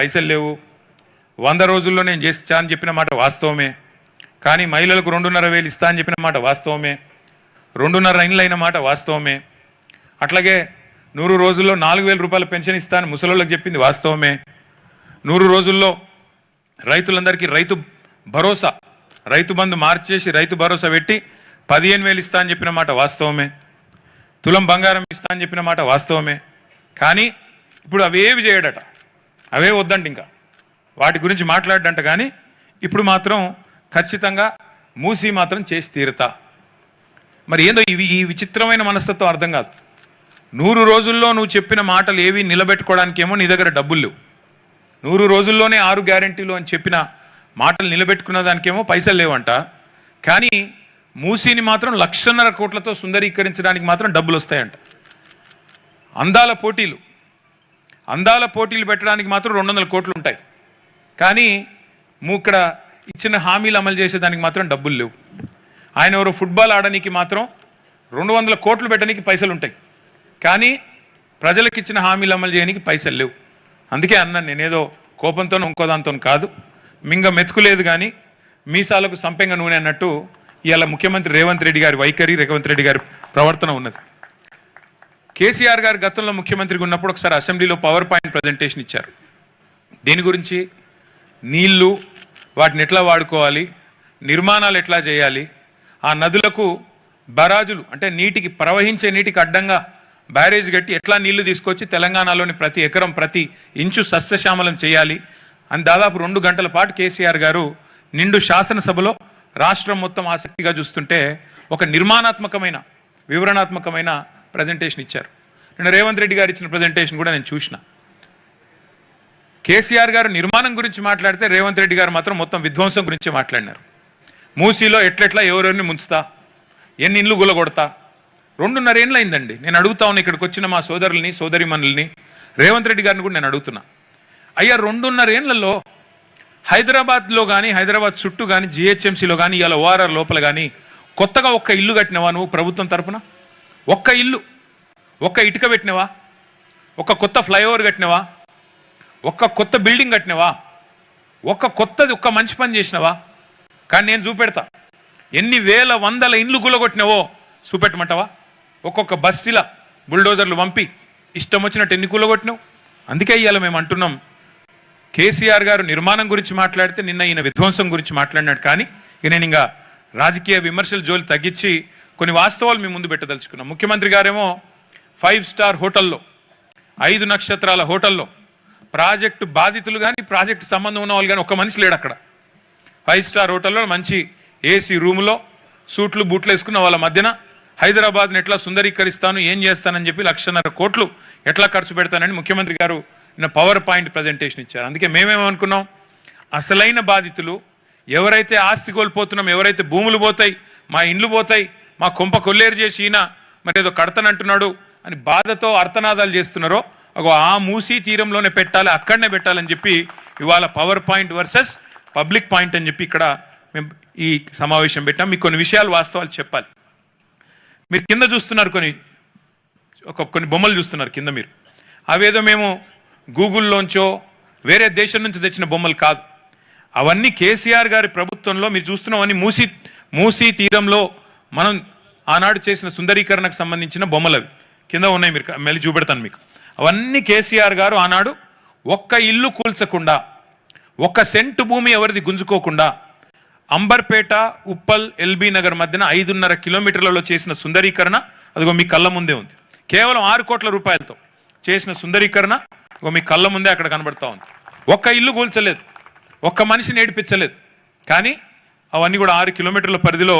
పైసలు లేవు, 100 రోజుల్లో నేను చేస్తా అని చెప్పిన మాట వాస్తవమే. కానీ మహిళలకు 2,500 ఇస్తా అని చెప్పిన మాట వాస్తవమే. 2.5 ఇండ్లు అయిన మాట వాస్తవమే. అట్లాగే 100 రోజుల్లో 4,000 రూపాయల పెన్షన్ ఇస్తా అని ముసలోళ్ళకి చెప్పింది వాస్తవమే. 100 రోజుల్లో రైతులందరికీ రైతు భరోసా, రైతు బంధు మార్చేసి రైతు భరోసా పెట్టి 15,000 ఇస్తా అని చెప్పిన మాట వాస్తవమే. తులం బంగారం ఇస్తా అని చెప్పిన మాట వాస్తవమే. కానీ ఇప్పుడు అవేవి చేయడట, అవే వద్దంట, ఇంకా వాటి గురించి మాట్లాడడంట. కానీ ఇప్పుడు మాత్రం ఖచ్చితంగా మూసి మాత్రం చేసి తీరుతా. మరి ఏందో ఈ విచిత్రమైన మనస్తత్వం అర్థం కాదు. 100 రోజుల్లో నువ్వు చెప్పిన మాటలు ఏవి నిలబెట్టుకోవడానికేమో నీ దగ్గర డబ్బులు లేవు. 100 రోజుల్లోనే 6 గ్యారెంటీలు అని చెప్పిన మాటలు నిలబెట్టుకున్న దానికేమో పైసలు లేవంట. కానీ మూసీని మాత్రం 1,50,000 కోట్లతో సుందరీకరించడానికి మాత్రం డబ్బులు వస్తాయంట. అందాల పోటీలు పెట్టడానికి మాత్రం 200 కోట్లు ఉంటాయి. కానీ ఇక్కడ ఇచ్చిన హామీలు అమలు చేసేదానికి మాత్రం డబ్బులు లేవు. ఆయన ఎవరో ఫుట్బాల్ ఆడడానికి మాత్రం 200 కోట్లు పెట్టడానికి పైసలు ఉంటాయి. కానీ ప్రజలకు ఇచ్చిన హామీలు అమలు చేయడానికి పైసలు లేవు. అందుకే అన్నాను, నేనేదో కోపంతోనూ ఇంకో దాంతో కాదు, మింగ మెతుకులేదు కానీ మీసాలకు సంపెంగ నూనె అన్నట్టు ఇవాళ ముఖ్యమంత్రి రేవంత్ రెడ్డి గారి వైఖరి, రేవంత్ రెడ్డి గారి ప్రవర్తన ఉన్నది. కేసీఆర్ గారు గతంలో ముఖ్యమంత్రిగా ఉన్నప్పుడు ఒకసారి అసెంబ్లీలో పవర్ పాయింట్ ప్రజెంటేషన్ ఇచ్చారు. దీని గురించి నీళ్లు, వాటిని ఎట్లా వాడుకోవాలి, నిర్మాణాలు ఎట్లా చేయాలి, ఆ నదులకు బరాజులు అంటే నీటికి ప్రవహించే నీటికి అడ్డంగా బ్యారేజ్ కట్టి ఎట్లా నీళ్లు తీసుకొచ్చి తెలంగాణలోని ప్రతి ఎకరం ప్రతి ఇంచు సస్యశ్యామలం చేయాలి అని దాదాపు 2 గంటల పాటు కేసీఆర్ గారు నిండు శాసనసభలో రాష్ట్రం మొత్తం ఆసక్తిగా చూస్తుంటే ఒక నిర్మాణాత్మకమైన వివరణాత్మకమైన ప్రజెంటేషన్ ఇచ్చారు. నేను రేవంత్ రెడ్డి గారు ఇచ్చిన ప్రజెంటేషన్ కూడా నేను చూసిన. కేసీఆర్ గారు నిర్మాణం గురించి మాట్లాడితే రేవంత్ రెడ్డి గారు మాత్రం మొత్తం విధ్వంసం గురించి మాట్లాడినారు. మూసీలో ఎట్లెట్లా ఎవరెవరిని ముంచుతా, ఎన్ని ఇండ్లు గులగొడతా. 2.5 ఏళ్ళు అయిందండి. నేను అడుగుతా ఉన్నా, ఇక్కడికి వచ్చిన మా సోదరుల్ని సోదరిమణుల్ని రేవంత్ రెడ్డి గారిని కూడా నేను అడుగుతున్నా, అయ్యా 2.5 ఏళ్లలో హైదరాబాద్లో కానీ హైదరాబాద్ చుట్టూ కానీ జిహెచ్ఎంసీలో కానీ ఇవాళ ఓఆర్ఆర్ లోపల కానీ కొత్తగా ఒక్క ఇల్లు కట్టినవా నువ్వు ప్రభుత్వం తరఫున? ఒక్క ఇల్లు, ఒక్క ఇటుక పెట్టినవా? ఒక్క కొత్త ఫ్లైఓవర్ కట్టినవా? ఒక్క కొత్త బిల్డింగ్ కట్టినవా? ఒక్క మంచి పని చేసినవా? కానీ నేను చూపెడతా, ఎన్ని వేల వందల ఇండ్లు గులగొట్టినవో చూపెట్టమంటావా? ఒక్కొక్క బస్తీల బుల్డోజర్లు పంపి ఇష్టం వచ్చినట్టు ఎన్ని కూలగొట్టినావు? అందుకే ఇవాళ మేము అంటున్నాం, కేసీఆర్ గారు నిర్మాణం గురించి మాట్లాడితే నిన్న ఈయన విధ్వంసం గురించి మాట్లాడినాడు. కానీ నేను ఇంకా రాజకీయ విమర్శల జోలి తగ్గించి కొన్ని వాస్తవాలు మీ ముందు పెట్టదలుచుకున్నాం. ముఖ్యమంత్రి గారేమో 5 స్టార్ హోటల్లో, 5 నక్షత్రాల హోటల్లో ప్రాజెక్టు బాధితులు కానీ ప్రాజెక్టు సంబంధం ఉన్న వాళ్ళు కానీ ఒక్క మనిషి లేడు అక్కడ. 5 స్టార్ హోటల్లో మంచి ఏసీ రూములో సూట్లు బూట్లు వేసుకున్న వాళ్ళ మధ్యన హైదరాబాద్ని ఎట్లా సుందరీకరిస్తాను, ఏం చేస్తానని చెప్పి 1,50,000 కోట్లు ఎట్లా ఖర్చు పెడతానని ముఖ్యమంత్రి గారు నిన్న పవర్ పాయింట్ ప్రజెంటేషన్ ఇచ్చారు. అందుకే మేమేమనుకున్నాం, అసలైన బాధితులు ఎవరైతే ఆస్తి కోల్పోతున్నాం, ఎవరైతే భూములు పోతాయి, మా ఇండ్లు పోతాయి, మా కొంప కొల్లేరు చేసి ఈయన మరి ఏదో కడతానంటున్నాడు అని బాధతో అర్థనాదాలు చేస్తున్నారో ఆ మూసీ తీరంలోనే పెట్టాలి, అక్కడనే పెట్టాలని చెప్పి ఇవాళ power point versus public point అని చెప్పి ఇక్కడ మేము ఈ సమావేశం పెట్టాం. మీకు కొన్ని విషయాలు వాస్తవాలు చెప్పాలి. మీరు కింద చూస్తున్నారు, కొన్ని బొమ్మలు చూస్తున్నారు కింద. మీరు అవేదో మేము గూగుల్లోంచో వేరే దేశం నుంచి తెచ్చిన బొమ్మలు కాదు. అవన్నీ కేసీఆర్ గారి ప్రభుత్వంలో మీరు చూస్తున్నామని మూసీ తీరంలో మనం ఆనాడు చేసిన సుందరీకరణకు సంబంధించిన బొమ్మలు అవి కింద ఉన్నాయి. మీరు మళ్ళీ చూపెడతాను మీకు. అవన్నీ కేసీఆర్ గారు ఆనాడు ఒక్క ఇల్లు కూల్చకుండా, ఒక్క సెంటు భూమి ఎవరిది గుంజుకోకుండా అంబర్పేట, ఉప్పల్, ఎల్బీ నగర్ మధ్యన 5.5 కిలోమీటర్లలో చేసిన సుందరీకరణ అదిగో మీ కళ్ళ ముందే ఉంది. కేవలం 6 కోట్ల రూపాయలతో చేసిన సుందరీకరణ మీ కళ్ళ ముందే అక్కడ కనబడతా ఉంది. ఒక్క ఇల్లు కూల్చలేదు, ఒక్క మనిషిని ఏడిపించలేదు. కానీ అవన్నీ కూడా 6 కిలోమీటర్ల పరిధిలో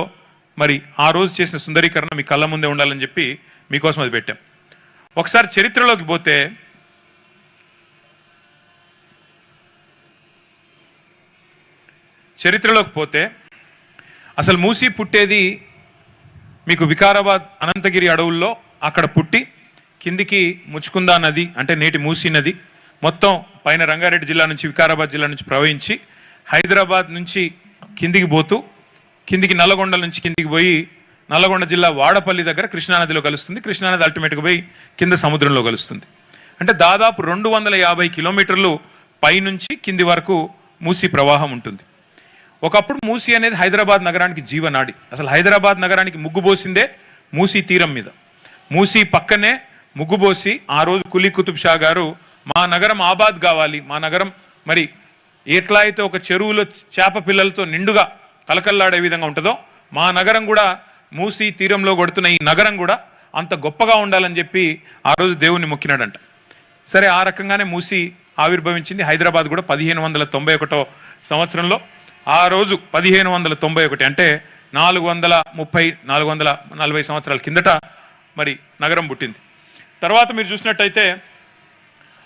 మరి ఆ రోజు చేసిన సుందరీకరణ మీ కళ్ళ ముందే ఉండాలని చెప్పి మీకోసం అది పెట్టాం. ఒకసారి చరిత్రలోకి పోతే అసలు మూసీ పుట్టేది మీకు వికారాబాద్ అనంతగిరి అడవుల్లో అక్కడ పుట్టి కిందికి ముచ్చుకుందా నది అంటే నేటి మూసీ నది మొత్తం పైన రంగారెడ్డి జిల్లా నుంచి వికారాబాద్ జిల్లా నుంచి ప్రవహించి హైదరాబాద్ నుంచి కిందికి పోతూ కిందికి నల్లగొండ నుంచి కిందికి పోయి నల్లగొండ జిల్లా వాడపల్లి దగ్గర కృష్ణానదిలో కలుస్తుంది. కృష్ణానది అల్టిమేట్గా పోయి కింద సముద్రంలో కలుస్తుంది. అంటే దాదాపు 250 కిలోమీటర్లు పైనుంచి కింది వరకు మూసీ ప్రవాహం ఉంటుంది. ఒకప్పుడు మూసీ అనేది హైదరాబాద్ నగరానికి జీవనాడి. అసలు హైదరాబాద్ నగరానికి ముగ్గుపోసిందే మూసీ తీరం మీద. మూసీ పక్కనే ముగ్గుపోసి ఆ రోజు కులీ కుతుబ్ షా గారు మా నగరం ఆబాద్ కావాలి, మా నగరం మరి ఎట్లా అయితే ఒక చెరువులో చేప పిల్లలతో నిండుగా కలకల్లాడే విధంగా ఉంటుందో మా నగరం కూడా మూసీ తీరంలో కొడుతున్న ఈ నగరం కూడా అంత గొప్పగా ఉండాలని చెప్పి ఆ రోజు దేవుణ్ణి మొక్కినాడంట. సరే, ఆ రకంగానే మూసీ ఆవిర్భవించింది. హైదరాబాద్ కూడా 1591 సంవత్సరంలో ఆ రోజు 1591 అంటే 440 సంవత్సరాల కిందట మరి నగరం పుట్టింది. తర్వాత మీరు చూసినట్టయితే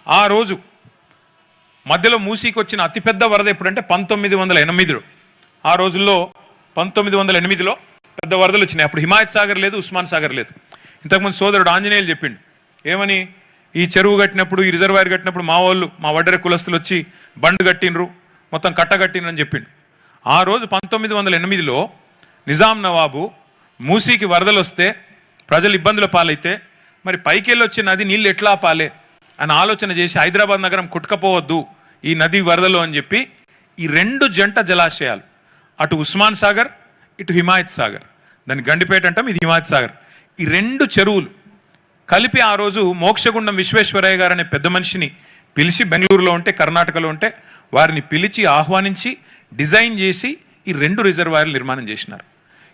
ఆ రోజు మధ్యలో మూసీకి వచ్చిన అతిపెద్ద వరద ఎప్పుడంటే 1908. ఆ రోజుల్లో 1908లో పెద్ద వరదలు వచ్చినాయి. అప్పుడు హిమాయత్ సాగర్ లేదు, ఉస్మాన్ సాగర్ లేదు. ఇంతకుముందు సోదరుడు ఆంజనేయులు చెప్పిండు ఏమని, ఈ చెరువు కట్టినప్పుడు ఈ రిజర్వాయర్ కట్టినప్పుడు మా వాళ్ళు మా వడ్డెర కులస్తులు వచ్చి బండు కట్టినరు, మొత్తం కట్టగట్టినరు అని చెప్పిండు. ఆ రోజు 1908లో నిజాం నవాబు మూసీకి వరదలు వస్తే ప్రజలు ఇబ్బందుల పాలైతే మరి పైకెళ్ళి వచ్చే నది నీళ్ళు ఎట్లా పాలే అని ఆలోచన చేసి హైదరాబాద్ నగరం కొట్టుకపోవద్దు ఈ నది వరదలు అని చెప్పి ఈ 2 జంట జలాశయాలు, అటు ఉస్మాన్ సాగర్ ఇటు హిమాయత్ సాగర్, దాన్ని గండిపేట అంటాం, ఇది హిమాయత్ సాగర్, ఈ 2 చెరువులు కలిపి ఆ రోజు మోక్షగుండం విశ్వేశ్వరయ్య గారు అనే పెద్ద మనిషిని పిలిచి, బెంగళూరులో ఉంటే కర్ణాటకలో ఉంటే వారిని పిలిచి ఆహ్వానించి డిజైన్ చేసి ఈ 2 రిజర్వాయర్లు నిర్మాణం చేసినారు.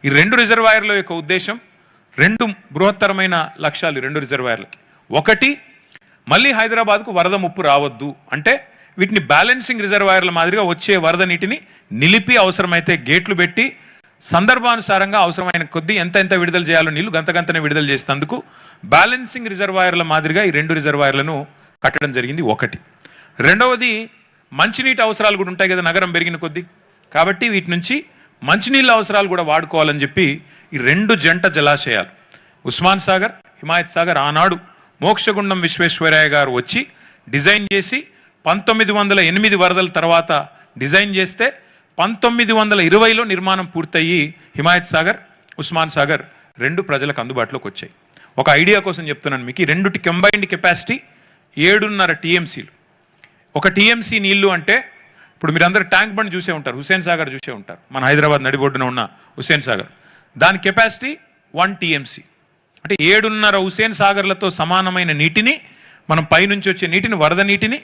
ఈ 2 రిజర్వాయర్ల యొక్క ఉద్దేశం 2 బృహత్తరమైన లక్ష్యాలు. 2 రిజర్వాయర్లకి ఒకటి, మళ్ళీ హైదరాబాద్కు వరద ముప్పు రావద్దు అంటే వీటిని బ్యాలెన్సింగ్ రిజర్వాయర్ల మాదిరిగా వచ్చే వరద నీటిని నిలిపి అవసరమైతే గేట్లు పెట్టి సందర్భానుసారంగా అవసరమైన కొద్దీ ఎంత విడుదల చేయాలో నీళ్లు గంతనే విడుదల చేసేందుకు బ్యాలెన్సింగ్ రిజర్వాయర్ల మాదిరిగా ఈ 2 రిజర్వాయర్లను కట్టడం జరిగింది. ఒకటి. రెండవది, మంచినీటి అవసరాలు కూడా ఉంటాయి కదా నగరం పెరిగిన కొద్దీ, కాబట్టి వీటి నుంచి మంచినీళ్ళ అవసరాలు కూడా వాడుకోవాలని చెప్పి ఈ 2 జంట జలాశయాలు ఉస్మాన్ సాగర్, హిమాయత్ సాగర్ ఆనాడు మోక్షగుండం విశ్వేశ్వరయ్య గారు వచ్చి డిజైన్ చేసి 1908 వరదల తర్వాత డిజైన్ చేస్తే 1920లో నిర్మాణం పూర్తయ్యి హిమాయత్ సాగర్, ఉస్మాన్ సాగర్ 2 ప్రజలకు అందుబాటులోకి వచ్చాయి. ఒక ఐడియా కోసం చెప్తున్నాను మీకు, ఈ 2 కంబైన్డ్ కెపాసిటీ 7.5 టీఎంసీలు. ఒక టీఎంసీ నీళ్లు అంటే ఇప్పుడు మీరు అందరూ ట్యాంక్ బండ్ చూసే ఉంటారు, హుస్సేన్ సాగర్ చూసే ఉంటారు, మన హైదరాబాద్ నడిబొడ్డున ఉన్న హుస్సేన్ సాగర్, దాని కెపాసిటీ 1 టీఎంసీ. అంటే 7.5 హుస్సేన్ సాగర్లతో సమానమైన నీటిని మనం పైనుంచి వచ్చే నీటిని, వరద నీటిని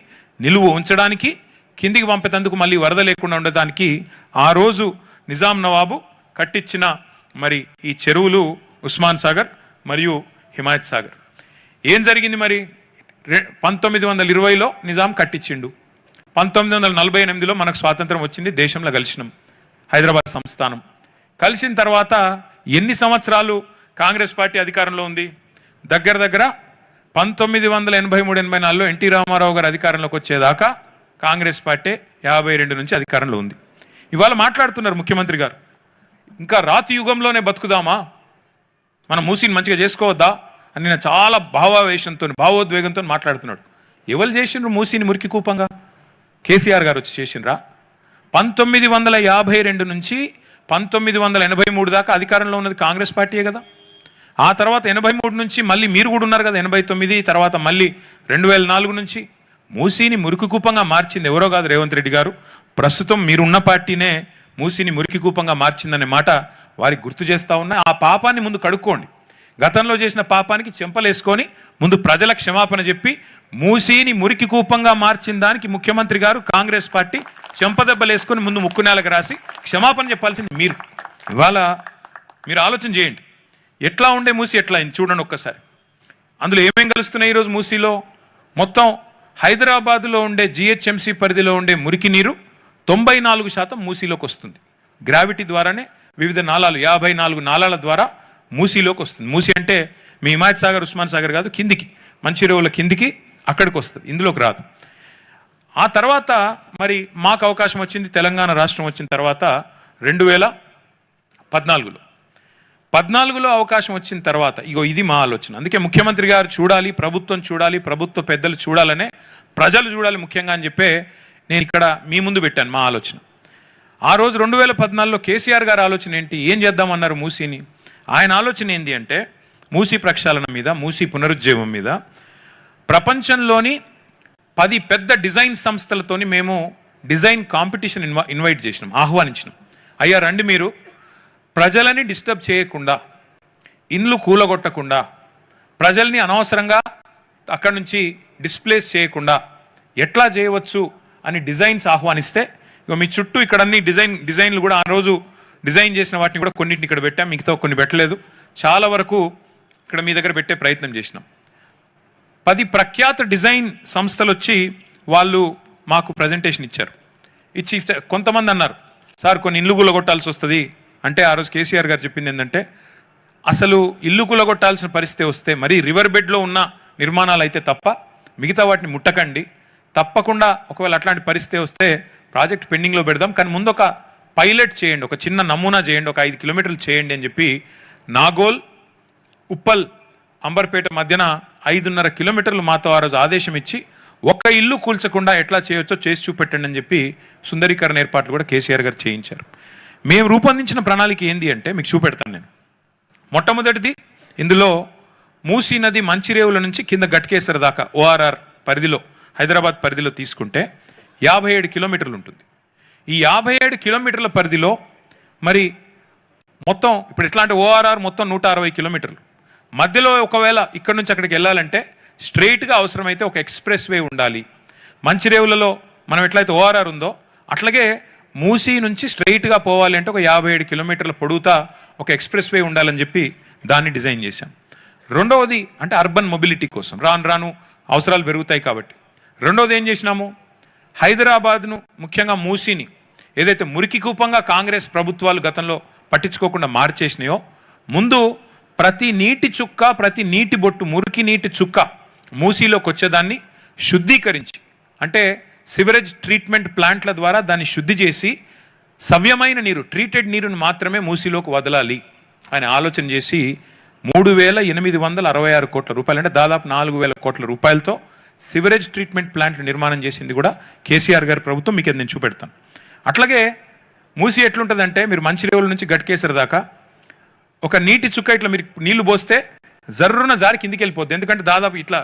నిలువ ఉంచడానికి, కిందికి పంపేందుకు మళ్ళీ వరద లేకుండా ఉండడానికి ఆ రోజు నిజాం నవాబు కట్టించిన మరి ఈ చెరువులు ఉస్మాన్ సాగర్ మరియు హిమాయత్ సాగర్. ఏం జరిగింది మరి, 1920లో నిజాం కట్టించిండు, 1948లో మనకు స్వాతంత్రం వచ్చింది, దేశంలో కలిసినాం, హైదరాబాద్ సంస్థానం. కలిసిన తర్వాత ఎన్ని సంవత్సరాలు కాంగ్రెస్ పార్టీ అధికారంలో ఉంది? దగ్గర 1983-84లో ఎన్టీ రామారావు గారు అధికారంలోకి వచ్చేదాకా కాంగ్రెస్ పార్టీ 52 నుంచి అధికారంలో ఉంది. ఇవాళ మాట్లాడుతున్నారు ముఖ్యమంత్రి గారు, ఇంకా రాతి యుగంలోనే బతుకుదామా, మనం మూసీని మంచిగా చేసుకోవద్దా అని నేను చాలా భావోద్వేగంతో మాట్లాడుతున్నాడు. ఎవరు చేసిండ్రు మూసీని మురికి కూపంగా? కేసీఆర్ గారు వచ్చి చేసిండ్రా? 1952 నుంచి 1983 దాకా అధికారంలో ఉన్నది కాంగ్రెస్ పార్టీయే కదా. ఆ తర్వాత 83 నుంచి మళ్ళీ మీరు కూడా ఉన్నారు కదా, 89 తర్వాత మళ్ళీ 2004 నుంచి మూసీని మురికి కూపంగా మార్చింది ఎవరో కాదు, రేవంత్ రెడ్డి గారు. ప్రస్తుతం మీరున్న పార్టీనే మూసీని మురికి కూపంగా మార్చిందనే మాట వారికి గుర్తు చేస్తూ ఉన్నా. ఆ పాపాన్ని ముందు కడుక్కోండి, గతంలో చేసిన పాపానికి చెంపలేసుకొని ముందు ప్రజల క్షమాపణ చెప్పి మూసీని మురికి కూపంగా మార్చిన దానికి ముఖ్యమంత్రి గారు కాంగ్రెస్ పార్టీ చెంపదెబ్బలేసుకొని ముందు ముక్కునేలకు రాసి క్షమాపణ చెప్పాల్సింది మీరు. ఇవాళ మీరు ఆలోచన చేయండి, ఎట్లా ఉండే మూసీ ఎట్లా అయింది చూడండి ఒక్కసారి. అందులో ఏమేం కలుస్తున్నాయి ఈరోజు మూసీలో? మొత్తం హైదరాబాదులో ఉండే జిహెచ్ఎంసీ పరిధిలో ఉండే మురికి నీరు 94% మూసీలోకి వస్తుంది. గ్రావిటీ ద్వారానే వివిధ నాళాలు 54 నాళాల ద్వారా మూసీలోకి వస్తుంది. మూసీ అంటే మీ హిమాయత్ సాగర్, ఉస్మాన్ సాగర్ కాదు, కిందికి మంచిర్యాల కిందికి అక్కడికి వస్తుంది, ఇందులోకి రాదు. ఆ తర్వాత మరి మాకు అవకాశం వచ్చింది, తెలంగాణ రాష్ట్రం వచ్చిన తర్వాత 2014లో అవకాశం వచ్చిన తర్వాత ఇగో ఇది మా ఆలోచన. అందుకే ముఖ్యమంత్రి గారు చూడాలి, ప్రభుత్వం చూడాలి, ప్రభుత్వ పెద్దలు చూడాలనే, ప్రజలు చూడాలి ముఖ్యంగా అని చెప్పే నేను ఇక్కడ మీ ముందు పెట్టాను మా ఆలోచన. ఆ రోజు 2014లో కేసీఆర్ గారి ఆలోచన ఏంటి, ఏం చేద్దామన్నారు మూసీని? ఆయన ఆలోచన ఏంటి అంటే మూసీ ప్రక్షాళన మీద, మూసీ పునరుజ్జీవం మీద, ప్రపంచంలోని 10 పెద్ద డిజైన్ సంస్థలతోని మేము డిజైన్ కాంపిటీషన్ ఇన్వైట్ చేసినాం, ఆహ్వానించినాం. అయ్యా రండి, మీరు ప్రజలని డిస్టర్బ్ చేయకుండా, ఇండ్లు కూలగొట్టకుండా, ప్రజల్ని అనవసరంగా అక్కడి నుంచి డిస్ప్లేస్ చేయకుండా ఎట్లా చేయవచ్చు అని డిజైన్స్ ఆహ్వానిస్తే, ఇక మీ చుట్టూ ఇక్కడ అన్ని డిజైన్లు కూడా ఆ రోజు డిజైన్ చేసిన వాటిని కూడా కొన్నింటిని ఇక్కడ పెట్టాం, మిగతా కొన్ని పెట్టలేదు. చాలా వరకు ఇక్కడ మీ దగ్గర పెట్టే ప్రయత్నం చేసినాం. 10 ప్రఖ్యాత డిజైన్ సంస్థలు వచ్చి వాళ్ళు మాకు ప్రజెంటేషన్ ఇచ్చారు. ఇచ్చి కొంతమంది అన్నారు, సార్ కొన్ని ఇల్లు కూలగొట్టాల్సి వస్తుంది అంటే, ఆ రోజు కేసీఆర్ గారు చెప్పింది ఏంటంటే, అసలు ఇల్లు కూలగొట్టాల్సిన పరిస్థితి వస్తే మరీ రివర్ బెడ్లో ఉన్న నిర్మాణాలు అయితే తప్ప మిగతా వాటిని ముట్టకండి, తప్పకుండా ఒకవేళ అట్లాంటి పరిస్థితి వస్తే ప్రాజెక్ట్ పెండింగ్లో పెడదాం, కానీ ముందు ఒక పైలట్ చేయండి, ఒక చిన్న నమూనా చేయండి, ఒక 5 కిలోమీటర్లు చేయండి అని చెప్పి నాగోల్ ఉప్పల్ అంబర్పేట మధ్యన 5.5 కిలోమీటర్లు మాతో ఆ రోజు ఆదేశం ఇచ్చి ఒక్క ఇల్లు కూల్చకుండా ఎట్లా చేయొచ్చో చేసి చూపెట్టండి అని చెప్పి సుందరీకరణ ఏర్పాట్లు కూడా కేసీఆర్ గారు చేయించారు. మేము రూపొందించిన ప్రణాళిక ఏంది అంటే మీకు చూపెడతాను నేను. మొట్టమొదటిది, ఇందులో మూసీ నది మంచిరేవుల నుంచి కింద గట్కేసర్ దాకా ఓఆర్ఆర్ పరిధిలో, హైదరాబాద్ పరిధిలో తీసుకుంటే 57 కిలోమీటర్లు ఉంటుంది. ఈ 57 కిలోమీటర్ల పరిధిలో మరి మొత్తం ఇప్పుడు ఎట్లా అంటే ఓఆర్ఆర్ మొత్తం 160 కిలోమీటర్లు. మధ్యలో ఒకవేళ ఇక్కడ నుంచి అక్కడికి వెళ్ళాలంటే స్ట్రైట్గా అవసరమైతే ఒక ఎక్స్ప్రెస్ వే ఉండాలి. మంచిరేవులలో మనం ఎట్లయితే ఓఆర్ఆర్ ఉందో అట్లాగే మూసీ నుంచి స్ట్రైట్గా పోవాలి అంటే ఒక 57 కిలోమీటర్ల పొడవుతా ఒక ఎక్స్ప్రెస్ వే ఉండాలని చెప్పి దాన్ని డిజైన్ చేశాం. రెండవది అంటే అర్బన్ మొబిలిటీ కోసం, రాను రాను అవసరాలు పెరుగుతాయి కాబట్టి. రెండవది ఏం చేసినాము, హైదరాబాద్ను ముఖ్యంగా మూసీని ఏదైతే మురికి కూపంగా కాంగ్రెస్ ప్రభుత్వాలు గతంలో పట్టించుకోకుండా మార్చేసినాయో, ముందు ప్రతి నీటి చుక్క, ప్రతి నీటి బొట్టు, మురికి నీటి చుక్క మూసీలోకి వచ్చేదాన్ని శుద్ధీకరించి, అంటే సివరేజ్ ట్రీట్మెంట్ ప్లాంట్ల ద్వారా దాన్ని శుద్ధి చేసి సవ్యమైన నీరు, ట్రీటెడ్ నీరును మాత్రమే మూసీలోకి వదలాలి అని ఆలోచన చేసి 3,866 కోట్ల రూపాయలు, అంటే దాదాపు 4,000 కోట్ల రూపాయలతో సివరేజ్ ట్రీట్మెంట్ ప్లాంట్లు నిర్మాణం చేసింది కూడా కేసీఆర్ గారి ప్రభుత్వం. మీకు అది నేను చూపెడతాను. అట్లాగే మూసీ ఎట్లుంటుందంటే, మీరు మంచిరేవుల నుంచి గట్కేసర్ దాకా ఒక నీటి చుక్క ఇట్లా మీరు నీళ్లు పోస్తే జర్రున జారి కిందికి వెళ్ళిపోద్ది. ఎందుకంటే దాదాపు ఇట్లా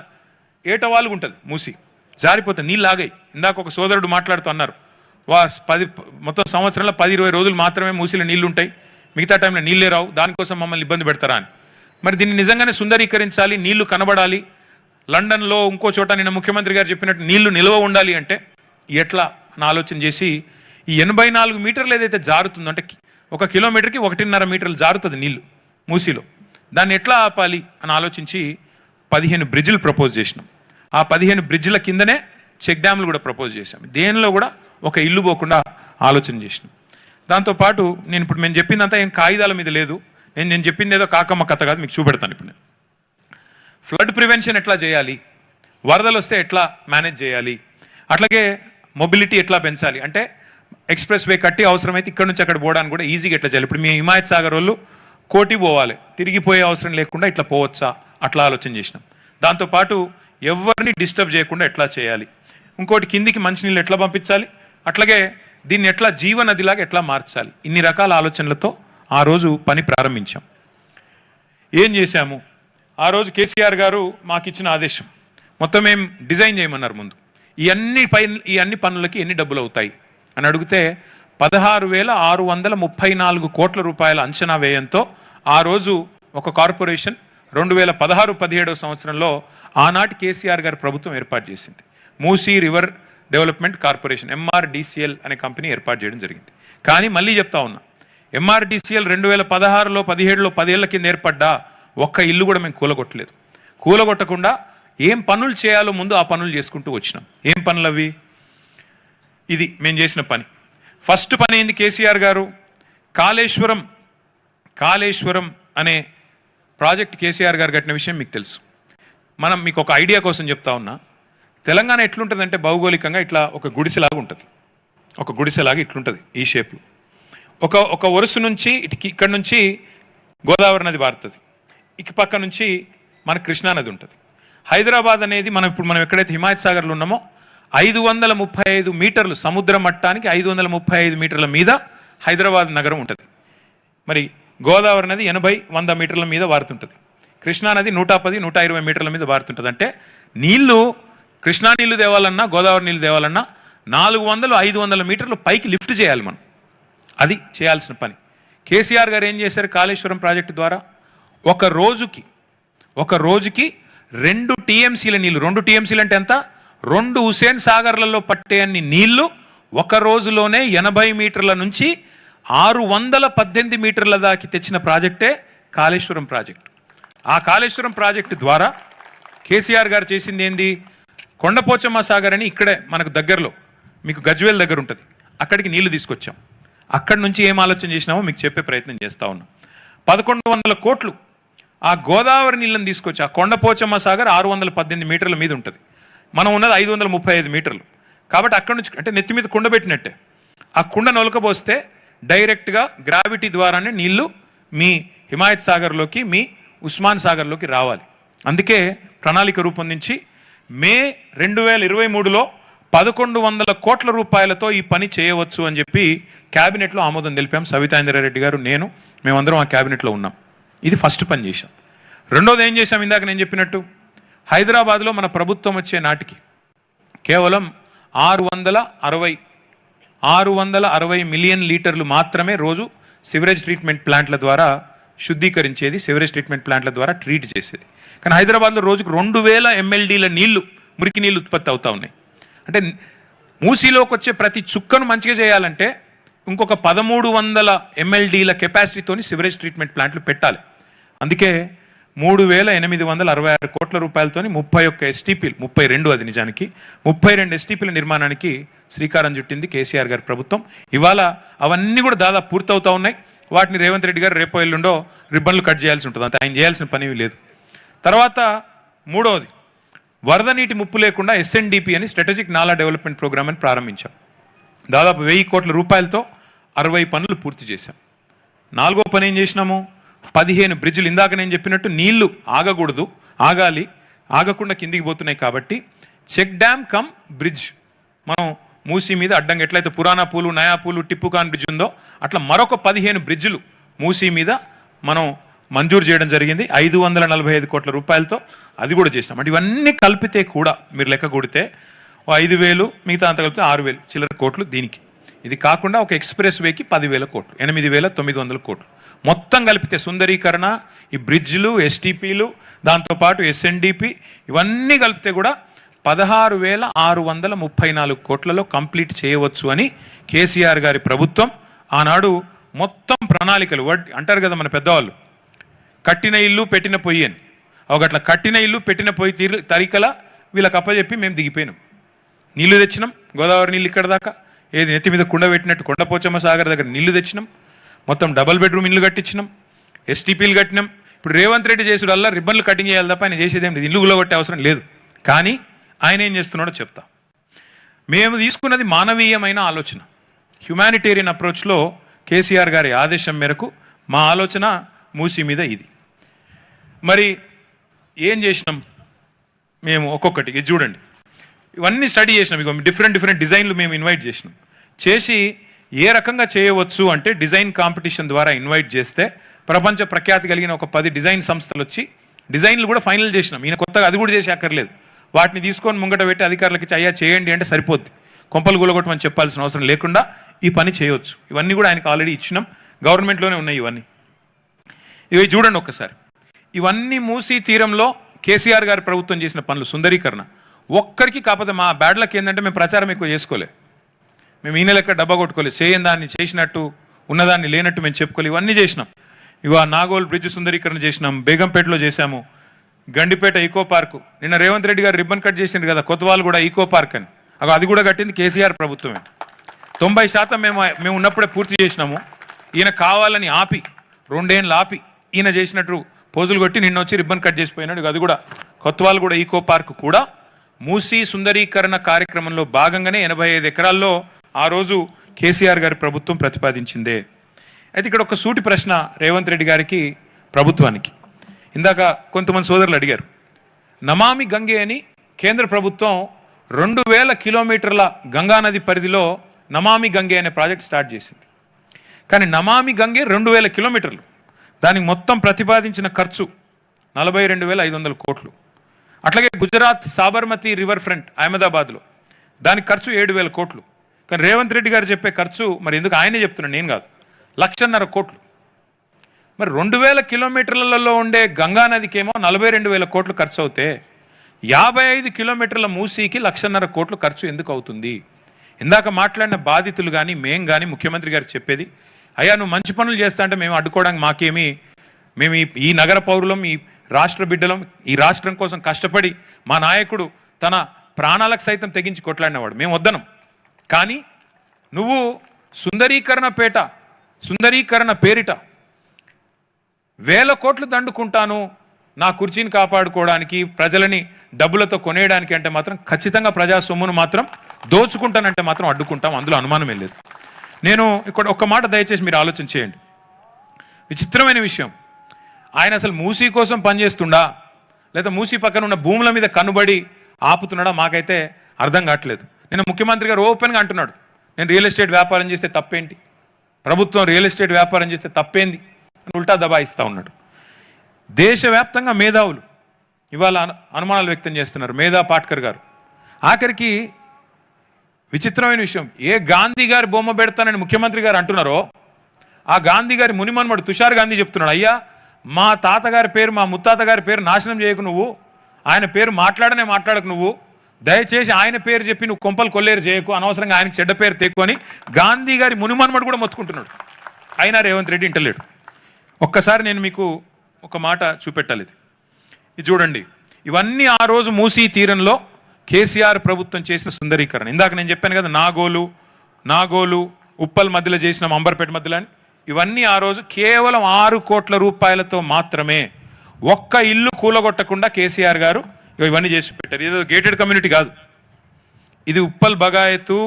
ఏటవాలుగా ఉంటుంది మూసీ, జారిపోతుంది, నీళ్ళు ఆగాయి. ఇందాక ఒక సోదరుడు మాట్లాడుతూ అన్నారు, మొత్తం సంవత్సరంలో 10-20 రోజులు మాత్రమే మూసీలో నీళ్లు ఉంటాయి, మిగతా టైంలో నీళ్ళే రావు, దానికోసం మమ్మల్ని ఇబ్బంది పెడతారా అని. మరి దీన్ని నిజంగానే సుందరీకరించాలి, నీళ్లు కనబడాలి, లండన్లో ఇంకో చోట నిన్న ముఖ్యమంత్రి గారు చెప్పినట్టు నీళ్లు నిల్వ ఉండాలి అంటే ఎట్లా అని ఆలోచన చేసి ఈ 84 మీటర్లు ఏదైతే జారుతుందో, అంటే 1 కిలోమీటర్కి 1.5 మీటర్లు జారుతుంది నీళ్లు మూసీలో, దాన్ని ఎట్లా ఆపాలి అని ఆలోచించి 15 బ్రిడ్జిలు ప్రపోజ్ చేసినాం. ఆ 15 బ్రిడ్జిల కిందనే చెక్ డ్యామ్లు కూడా ప్రపోజ్ చేశాం. దేనిలో కూడా ఒక ఇల్లు పోకుండా ఆలోచన చేసినాం. దాంతోపాటు ఇప్పుడు మేము చెప్పిందంతా ఏం కాగితాల మీద లేదు, నేను చెప్పింది ఏదో కాకమ్మ కథ కాదు, మీకు చూపెడతాను. ఇప్పుడు నేను ఫ్లడ్ ప్రివెన్షన్ ఎట్లా చేయాలి, వరదలు వస్తే ఎట్లా మేనేజ్ చేయాలి, అట్లాగే మొబిలిటీ ఎట్లా పెంచాలి, అంటే ఎక్స్ప్రెస్ వే కట్టి అవసరమైతే ఇక్కడ నుంచి అక్కడ పోవడానికి కూడా ఈజీగా ఎట్లా చేయాలి. ఇప్పుడు మీ హిమాయత్ సాగర్ వాళ్ళు కోటి పోవాలి, తిరిగిపోయే అవసరం లేకుండా ఇట్లా పోవచ్చా, అట్లా ఆలోచన చేసినాం. దాంతోపాటు ఎవరిని డిస్టర్బ్ చేయకుండా ఎట్లా చేయాలి, ఇంకోటి కిందికి మంచినీళ్ళు ఎట్లా పంపించాలి, అట్లాగే దీన్ని ఎట్లా జీవనదిలాగా ఎట్లా మార్చాలి, ఇన్ని రకాల ఆలోచనలతో ఆ రోజు పని ప్రారంభించాం. ఏం చేశాము, ఆ రోజు కేసీఆర్ గారు మాకు ఇచ్చిన ఆదేశం, మొత్తం ఏం డిజైన్ చేయమన్నారు. ముందు ఈ అన్ని పనులకి ఎన్ని డబ్బులు అవుతాయి అని అడిగితే 16,634 కోట్ల రూపాయల అంచనా వ్యయంతో ఆ రోజు ఒక కార్పొరేషన్ 2016-17 సంవత్సరంలో ఆనాటి కేసీఆర్ గారి ప్రభుత్వం ఏర్పాటు చేసింది. Musi river development corporation, MRDCL అనే కంపెనీ ఏర్పాటు చేయడం జరిగింది. కానీ మళ్ళీ చెప్తా ఉన్నా, MRDCL 2016లో 17లో 10 ఏళ్ల కింద ఏర్పడ్డా ఒక్క ఇల్లు కూడా మేము కూలగొట్టలేదు. కూలగొట్టకుండా ఏం పనులు చేయాలో ముందు ఆ పనులు చేసుకుంటూ వచ్చినాం. ఏం పనులు అవి? ఇది మేము చేసిన పని. ఫస్ట్ పని ఏంది, కేసీఆర్ గారు కాళేశ్వరం అనే ప్రాజెక్ట్ కేసీఆర్ గారు కట్టిన విషయం మీకు తెలుసు. మీకు ఒక ఐడియా కోసం చెప్తా ఉన్నా, తెలంగాణ ఎట్లుంటుందంటే భౌగోళికంగా ఇట్లా ఒక గుడిసెలాగా ఉంటుంది, ఒక గుడిసెలాగా ఇట్లుంటుంది ఈ షేప్లో. ఒక వరుస నుంచి ఇక్కడ నుంచి గోదావరి నది పారుతుంది, ఇక పక్క నుంచి మన కృష్ణానది ఉంటుంది. హైదరాబాద్ అనేది ఇప్పుడు మనం ఎక్కడైతే హిమాయత్ సాగర్లో ఉన్నామో 535 మీటర్లు సముద్ర మట్టానికి 535 మీటర్ల మీద హైదరాబాద్ నగరం ఉంటుంది. మరి గోదావరి నది 80-100 మీటర్ల మీద వారుతుంటుంది, కృష్ణానది 110-120 మీటర్ల మీద వారుతుంటుంది. అంటే నీళ్లు కృష్ణా నీళ్లు తేవాలన్నా గోదావరి నీళ్లు తేవాలన్నా 400-500 మీటర్లు పైకి లిఫ్ట్ చేయాలి మనం. అది చేయాల్సిన పని. కేసీఆర్ గారు ఏం చేశారు? కాళేశ్వరం ప్రాజెక్టు ద్వారా ఒక రోజుకి 2 టీఎంసీల నీళ్లు, 2 టీఎంసీలు అంటే ఎంత? 2 హుసేన్ సాగర్లలో పట్టే అన్ని నీళ్లు ఒక రోజులోనే 80 మీటర్ల నుంచి 618 మీటర్ల దాకా తెచ్చిన ప్రాజెక్టే కాళేశ్వరం ప్రాజెక్టు. ఆ కాళేశ్వరం ప్రాజెక్టు ద్వారా కేసీఆర్ గారు చేసింది ఏంది? కొండపోచమ్మ సాగర్ అని ఇక్కడే మనకు దగ్గరలో, మీకు గజ్వేల్ దగ్గర ఉంటుంది, అక్కడికి నీళ్లు తీసుకొచ్చాం. అక్కడి నుంచి ఏం ఆలోచన చేసినామో మీకు చెప్పే ప్రయత్నం చేస్తూ ఉన్నాం. 1100 కోట్లు ఆ గోదావరి నీళ్ళని తీసుకొచ్చి, ఆ కొండపోచమ్మ సాగర్ 618 మీటర్ల మీద ఉంటుంది, మనం ఉన్నది 535 మీటర్లు. కాబట్టి అక్కడి నుంచి అంటే నెత్తి మీద కుండ పెట్టినట్టే, ఆ కుండ నొలకపోస్తే డైరెక్ట్గా గ్రావిటీ ద్వారానే నీళ్లు మీ హిమాయత్ సాగర్లోకి, మీ ఉస్మాన్ సాగర్లోకి రావాలి. అందుకే ప్రణాళిక రూపొందించి మే 2023లో 1100 కోట్ల రూపాయలతో ఈ పని చేయవచ్చు అని చెప్పి క్యాబినెట్లో ఆమోదం తెలిపాం. సవితా ఇంద్రారెడ్డి గారు, నేను, మేమందరం ఆ క్యాబినెట్లో ఉన్నాం. ఇది ఫస్ట్ పని చేశాం. రెండోది ఏం చేశాం? ఇందాక నేను చెప్పినట్టు హైదరాబాద్లో మన ప్రభుత్వం వచ్చే నాటికి కేవలం 660 మిలియన్ లీటర్లు మాత్రమే రోజు సివరేజ్ ట్రీట్మెంట్ ప్లాంట్ల ద్వారా శుద్ధీకరించేది, సివరేజ్ ట్రీట్మెంట్ ప్లాంట్ల ద్వారా ట్రీట్ చేసేది. కానీ హైదరాబాద్లో రోజుకు 2000 MLDల నీళ్లు, మురికి నీళ్ళు ఉత్పత్తి అవుతూ ఉన్నాయి. అంటే మూసీలోకి వచ్చే ప్రతి చుక్కను మంచిగా చేయాలంటే ఇంకొక 1300 MLDల కెపాసిటీతోని సివరేజ్ ట్రీట్మెంట్ ప్లాంట్లు పెట్టాలి. అందుకే 3866 కోట్ల రూపాయలతోని 31 STPలు, 32 అది నిజానికి 32 STPల నిర్మాణానికి శ్రీకారం చుట్టింది కేసీఆర్ గారి ప్రభుత్వం. ఇవాళ అవన్నీ కూడా దాదాపు పూర్తవుతూ ఉన్నాయి. వాటిని రేవంత్ రెడ్డి గారు రేపో ఎల్లుండో రిబ్బన్లు కట్ చేయాల్సి ఉంటుంది, అంత ఆయన చేయాల్సిన పని లేదు. తర్వాత మూడవది, వరద నీటి ముప్పు లేకుండా SNDP అని స్ట్రాటజిక్ నాలా డెవలప్మెంట్ ప్రోగ్రామ్ అని ప్రారంభించాం. దాదాపు 1000 కోట్ల రూపాయలతో 60 పనులు పూర్తి చేశాం. నాలుగో పని ఏం చేసినాము? 15 బ్రిడ్జిలు. ఇందాక నేను చెప్పినట్టు నీళ్లు ఆగకూడదు, ఆగకుండా కిందికి పోతున్నాయి కాబట్టి చెక్ డ్యామ్ కమ్ బ్రిడ్జ్ మనం మూసీ మీద అడ్డంగా ఎట్లయితే పురాణా పూలు, నయా పూలు, టిప్పుకాన్ బ్రిడ్జ్ ఉందో అట్లా మరొక 15 బ్రిడ్జిలు మూసీ మీద మనం మంజూరు చేయడం జరిగింది 545 కోట్ల రూపాయలతో. అది కూడా చేసినాం. అంటే ఇవన్నీ కలిపితే కూడా మీరు లెక్క కొడితే 5000, మిగతా అంత కలిపితే 6000 చిల్లర కోట్లు దీనికి. ఇది కాకుండా ఒక ఎక్స్ప్రెస్ వేకి 10,000 కోట్లు, 8,900 కోట్లు. మొత్తం కలిపితే సుందరీకరణ, ఈ బ్రిడ్జ్లు, STPలు, దాంతోపాటు SNDP ఇవన్నీ కలిపితే కూడా 16,634 కోట్లలో కంప్లీట్ చేయవచ్చు అని కేసీఆర్ గారి ప్రభుత్వం ఆనాడు మొత్తం ప్రణాళికలు అంటారు కదా మన పెద్దవాళ్ళు, కట్టిన ఇల్లు పెట్టిన పొయ్యి అని. ఒకట్లా కట్టిన ఇల్లు పెట్టిన పొయ్యి తరికల వీళ్ళకి అప్పచెప్పి మేము దిగిపోయినాం. నీళ్లు తెచ్చినాం, గోదావరి నీళ్ళు ఇక్కడ దాకా, ఏది నెత్తి మీద కుండ పెట్టినట్టు కొండపోచమ్మ సాగర్ దగ్గర నీళ్లు తెచ్చినాం, మొత్తం డబల్ బెడ్రూమ్ ఇల్లు కట్టించినాం, STPలు కట్టినాం. ఇప్పుడు రేవంత్ రెడ్డి చేసుడల్లా రిబ్బన్లు కటింగ్ చేయాలి తప్ప ఆయన చేసేదేం లేదు, ఇల్లు గులగొట్టే అవసరం లేదు. కానీ ఆయన ఏం చేస్తున్నాడో చెప్తా. మేము తీసుకున్నది మానవీయమైన ఆలోచన, హ్యుమానిటేరియన్ అప్రోచ్లో కేసీఆర్ గారి ఆదేశం మేరకు మా ఆలోచన మూసీ మీద ఇది. మరి ఏం చేసినాం మేము? ఒక్కొక్కటి ఇది చూడండి, ఇవన్నీ స్టడీ చేసినాం. ఇక డిఫరెంట్ డిజైన్లు మేము ఇన్వైట్ చేసినాం. చేసి ఏ రకంగా చేయవచ్చు అంటే డిజైన్ కాంపిటీషన్ ద్వారా ఇన్వైట్ చేస్తే ప్రపంచ ప్రఖ్యాతి కలిగిన ఒక 10 డిజైన్ సంస్థలు వచ్చి డిజైన్లు కూడా ఫైనల్ చేసినాం. ఈయన కొత్తగా అది కూడా చేసి అక్కర్లేదు, వాటిని తీసుకొని ముంగట పెట్టి అధికారులకి అయ్యా చేయండి అంటే సరిపోద్ది, కొంపలు కూలగొట్టమని చెప్పాల్సిన అవసరం లేకుండా ఈ పని చేయవచ్చు. ఇవన్నీ కూడా ఆయనకు ఆల్రెడీ ఇచ్చినాం, గవర్నమెంట్లోనే ఉన్నాయి ఇవన్నీ. ఇవి చూడండి ఒక్కసారి. ఇవన్నీ మూసీ తీరంలో కేసీఆర్ గారి ప్రభుత్వం చేసిన పనులు, సుందరీకరణ. ఒక్కరికి కాకపోతే మా బ్యాడ్ లక్ ఏంటంటే మేము ప్రచారం ఎక్కువ చేసుకోలే, మేము ఈయన లెక్క డబ్బా కొట్టుకోలేదు, చేయని దాన్ని చేసినట్టు, ఉన్నదాన్ని లేనట్టు మేము చెప్పుకోలేదు. ఇవన్నీ చేసినాం. ఇవా నాగోల్ బ్రిడ్జ్ సుందరీకరణ చేసినాం, బేగంపేటలో చేశాము, గండిపేట ఈకో పార్కు. నిన్న రేవంత్ రెడ్డి గారు రిబ్బన్ కట్ చేసిండ్రు కదా, కొత్తవాళ్ళు కూడా ఈకో పార్క్ అని, అది కూడా కట్టింది కేసీఆర్ ప్రభుత్వమే. 90% మేము ఉన్నప్పుడే పూర్తి చేసినాము. ఈయన కావాలని ఆపి 2 ఏళ్ళు ఆపి ఈయన చేసినట్టు పోజులు కొట్టి నిన్న వచ్చి రిబ్బన్ కట్ చేసిపోయినాడు. అది కూడా కొత్తవాళ్ళు కూడా ఈకో పార్క్ కూడా మూసీ సుందరీకరణ కార్యక్రమంలో భాగంగానే 85 ఎకరాల్లో ఆ రోజు కేసీఆర్ గారి ప్రభుత్వం ప్రతిపాదించిందే. అయితే ఇక్కడ ఒక సూటి ప్రశ్న రేవంత్ రెడ్డి గారికి, ప్రభుత్వానికి. ఇందాక కొంతమంది సోదరులు అడిగారు, నమామి గంగే అని కేంద్ర ప్రభుత్వం 2000 కిలోమీటర్ల గంగానది పరిధిలో నమామి గంగే అనే ప్రాజెక్ట్ స్టార్ట్ చేసింది. కానీ నమామి గంగే 2000 కిలోమీటర్లు, దానికి మొత్తం ప్రతిపాదించిన ఖర్చు 42,500 కోట్లు. అట్లాగే గుజరాత్ సాబర్మతి రివర్ ఫ్రంట్ అహ్మదాబాద్లో దానికి ఖర్చు 7,000 కోట్లు. కానీ రేవంత్ రెడ్డి గారు చెప్పే ఖర్చు మరి ఎందుకు ఆయనే చెప్తున్నాడు, నేను కాదు, 1,50,000 కోట్లు. మరి 2,000 కిలోమీటర్లలో ఉండే గంగా నదికేమో 42,000 కోట్లు ఖర్చు అవుతే 55 కిలోమీటర్ల మూసీకి 1,50,000 కోట్లు ఖర్చు ఎందుకు అవుతుంది? ఇందాక మాట్లాడిన బాధితులు కానీ మేం కానీ ముఖ్యమంత్రి గారికి చెప్పేది, అయ్యా నువ్వు మంచి పనులు చేస్తా అంటే మేము అడ్డుకోవడానికి మాకేమీ, మేము ఈ నగర పౌరులం, ఈ రాష్ట్ర బిడ్డలం, ఈ రాష్ట్రం కోసం కష్టపడి మా నాయకుడు తన ప్రాణాలకు సైతం తెగించి కొట్లాడినవాడు, మేము వద్దనం. కానీ నువ్వు సుందరీకరణ పేరిట 1,000 కోట్లు దండుకుంటాను నా కుర్చీని కాపాడుకోవడానికి, ప్రజలని డబ్బులతో కొనేయడానికి అంటే మాత్రం ఖచ్చితంగా ప్రజా సొమ్మును మాత్రం దోచుకుంటానంటే మాత్రం అడ్డుకుంటాం, అందులో అనుమానమే లేదు. నేను ఇక్కడ ఒక్క మాట దయచేసి మీరు ఆలోచన చేయండి. విచిత్రమైన విషయం, ఆయన అసలు మూసీ కోసం పనిచేస్తుండా లేదా మూసీ పక్కన ఉన్న భూముల మీద కనుబడి ఆపుతున్నాడా మాకైతే అర్థం కావట్లేదు. నేను ముఖ్యమంత్రి గారు ఓపెన్గా అంటున్నాడు, నేను రియల్ ఎస్టేట్ వ్యాపారం చేస్తే తప్పేంటి, ప్రభుత్వం రియల్ ఎస్టేట్ వ్యాపారం చేస్తే తప్పేంది అని ఉల్టా దబాయిస్తూ ఉన్నాడు. దేశవ్యాప్తంగా మేధావులు ఇవాళ అనుమానాలు వ్యక్తం చేస్తున్నారు. మేధా పాట్కర్ గారు ఆఖరికి విచిత్రమైన విషయం, ఏ గాంధీ గారి బొమ్మ పెడతానని ముఖ్యమంత్రి గారు అంటున్నారో ఆ గాంధీ గారి మునిమన్మడు తుషార్ గాంధీ చెప్తున్నాడు, అయ్యా మా తాతగారి పేరు మా ముత్తాత గారి పేరు నాశనం చేయకు నువ్వు, ఆయన పేరు మాట్లాడకు నువ్వు, దయచేసి ఆయన పేరు చెప్పి నువ్వు కొంపలు కొల్లేరు చేయకు, అనవసరంగా ఆయనకి చెడ్డ పేరు తెక్కుని గాంధీ గారి మునిమన్మడు కూడా మొత్తుకుంటున్నాడు. అయినా రేవంత్ రెడ్డి ఇంటలేడు. ఒక్కసారి నేను మీకు ఒక మాట చూపెట్టాలి. ఇది చూడండి, ఇవన్నీ ఆ రోజు మూసీ తీరంలో కేసీఆర్ ప్రభుత్వం చేసిన సుందరీకరణ. ఇందాక నేను చెప్పాను కదా, నాగోలు ఉప్పల్ మధ్యలో చేసిన అంబర్పేట మధ్యలో అని, ఇవన్నీ ఆ రోజు కేవలం 6 కోట్ల రూపాయలతో మాత్రమే ఒక్క ఇల్లు కూలగొట్టకుండా కేసీఆర్ గారు ఇవన్నీ చేసి పెట్టారు. ఏదో గేటెడ్ కమ్యూనిటీ కాదు, ఇది ఉప్పల్ బగాయతు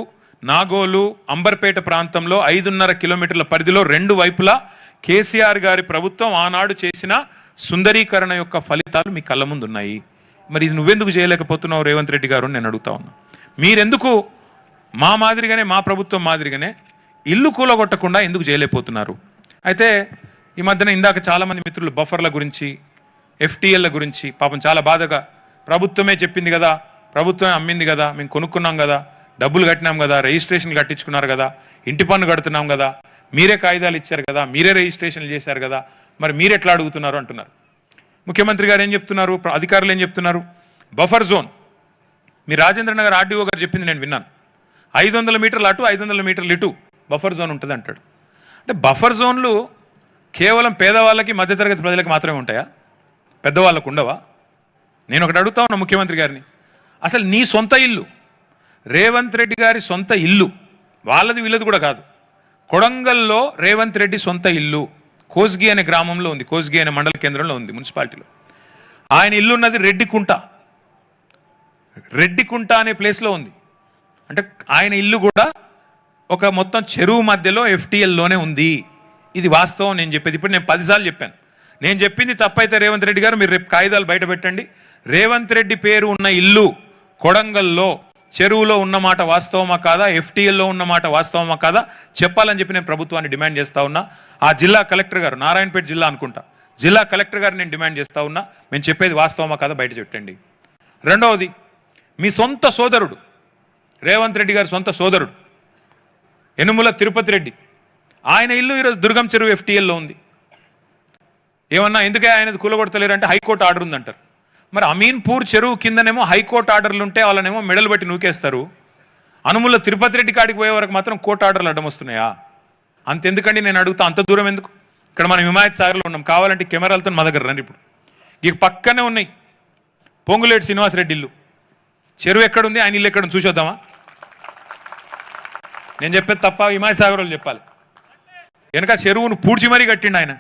నాగోలు అంబర్పేట ప్రాంతంలో 5.5 కిలోమీటర్ల పరిధిలో 2 వైపులా కేసీఆర్ గారి ప్రభుత్వం ఆనాడు చేసిన సుందరీకరణ యొక్క ఫలితాలు మీ కళ్ళ ముందు ఉన్నాయి. మరి ఇది నువ్వెందుకు చేయలేకపోతున్నావు రేవంత్ రెడ్డి గారు నేను అడుగుతా ఉన్నా. మీరెందుకు మా మాదిరిగానే, మా ప్రభుత్వం మాదిరిగానే ఇల్లు కూలగొట్టకుండా ఎందుకు చేయలేకపోతున్నారు? అయితే ఈ మధ్యన ఇందాక చాలామంది మిత్రులు బఫర్ల గురించి, FTLల గురించి పాపం చాలా బాధగా, ప్రభుత్వమే చెప్పింది కదా, ప్రభుత్వమే అమ్మింది కదా, మేము కొనుక్కున్నాం కదా, డబ్బులు కట్టినాం కదా, రిజిస్ట్రేషన్లు కట్టించుకున్నారు కదా, ఇంటి పన్ను కడుతున్నాం కదా, మీరే కాగితాలు ఇచ్చారు కదా, మీరే రిజిస్ట్రేషన్లు చేశారు కదా, మరి మీరెట్లా అడుగుతున్నారు అంటున్నారు. ముఖ్యమంత్రి గారు ఏం చెప్తున్నారు, అధికారులు ఏం చెప్తున్నారు, బఫర్ జోన్ మీ రాజేంద్ర నగర్ RDO గారు చెప్పింది నేను విన్నాను, 500 మీటర్లు అటు 500 మీటర్లు ఇటు బఫర్ జోన్ ఉంటుంది అంటాడు. అంటే బఫర్ జోన్లు కేవలం పేదవాళ్ళకి మధ్యతరగతి ప్రజలకు మాత్రమే ఉంటాయా, పెద్దవాళ్ళకు ఉండవా? నేను ఒకటి అడుగుతా ఉన్నా ముఖ్యమంత్రి గారిని, అసలు నీ సొంత ఇల్లు, రేవంత్ రెడ్డి గారి సొంత ఇల్లు, వాళ్ళది వీళ్ళది కూడా కాదు, కొడంగల్లో రేవంత్ రెడ్డి సొంత ఇల్లు కోస్గి అనే గ్రామంలో ఉంది, కోస్గి అనే మండల కేంద్రంలో ఉంది మున్సిపాలిటీలో. ఆయన ఇల్లు ఉన్నది రెడ్డికుంట అనే ప్లేస్లో ఉంది. అంటే ఆయన ఇల్లు కూడా ఒక మొత్తం చెరువు మధ్యలో FTLలోనే ఉంది. ఇది వాస్తవం నేను చెప్పేది. ఇప్పుడు నేను 10 సార్లు చెప్పాను, నేను చెప్పింది తప్పైతే రేవంత్ రెడ్డి గారు మీరు రేపు కాగితాలు బయట పెట్టండి. రేవంత్ రెడ్డి పేరు ఉన్న ఇల్లు కొడంగల్లో చెరువులో ఉన్నమాట వాస్తవమా కాదా, FTLలో ఉన్నమాట వాస్తవమా కాదా చెప్పాలని చెప్పి నేను ప్రభుత్వాన్ని డిమాండ్ చేస్తా ఉన్నా. ఆ జిల్లా కలెక్టర్ గారు, నారాయణపేట జిల్లా అనుకుంటా, జిల్లా కలెక్టర్ గారు నేను డిమాండ్ చేస్తా ఉన్నా, మేము చెప్పేది వాస్తవమా కాదా బయట చెప్పండి. రెండవది, మీ సొంత సోదరుడు రేవంత్ రెడ్డి గారి సొంత సోదరుడు యనుమల తిరుపతి రెడ్డి, ఆయన ఇల్లు ఈరోజు దుర్గం చెరువు FTLలో ఉంది. ఏమన్నా ఎందుకే ఆయనది కూలగొడతలేరంటే హైకోర్టు ఆర్డర్ ఉందంటారు. మరి అమీన్పూర్ చెరువు కిందనేమో హైకోర్టు ఆర్డర్లు ఉంటే వాళ్ళనేమో మెడలు బట్టి నూకేస్తారు, అనుముల తిరుపతి రెడ్డి కాడికి పోయే వరకు మాత్రం కోర్టు ఆర్డర్లు అడ్డం వస్తున్నాయా? అంతెందుకండి నేను అడుగుతా, అంత దూరం ఎందుకు? ఇక్కడ మనం హిమాయత్ సాగర్లో ఉన్నాం, కావాలంటే కెమెరాలతో మా దగ్గర రండి. ఇప్పుడు ఇక పక్కనే ఉన్నాయి పొంగులేటి శ్రీనివాసరెడ్డి ఇల్లు, చెరువు ఎక్కడుంది, ఆయన ఇల్లు ఎక్కడుంది చూసొద్దామా? నేను చెప్పేది తప్ప హిమాయత్ సాగర్ వాళ్ళు చెప్పాలి. వెనక చెరువును పూడ్చి మరీ కట్టిండు ఆయన,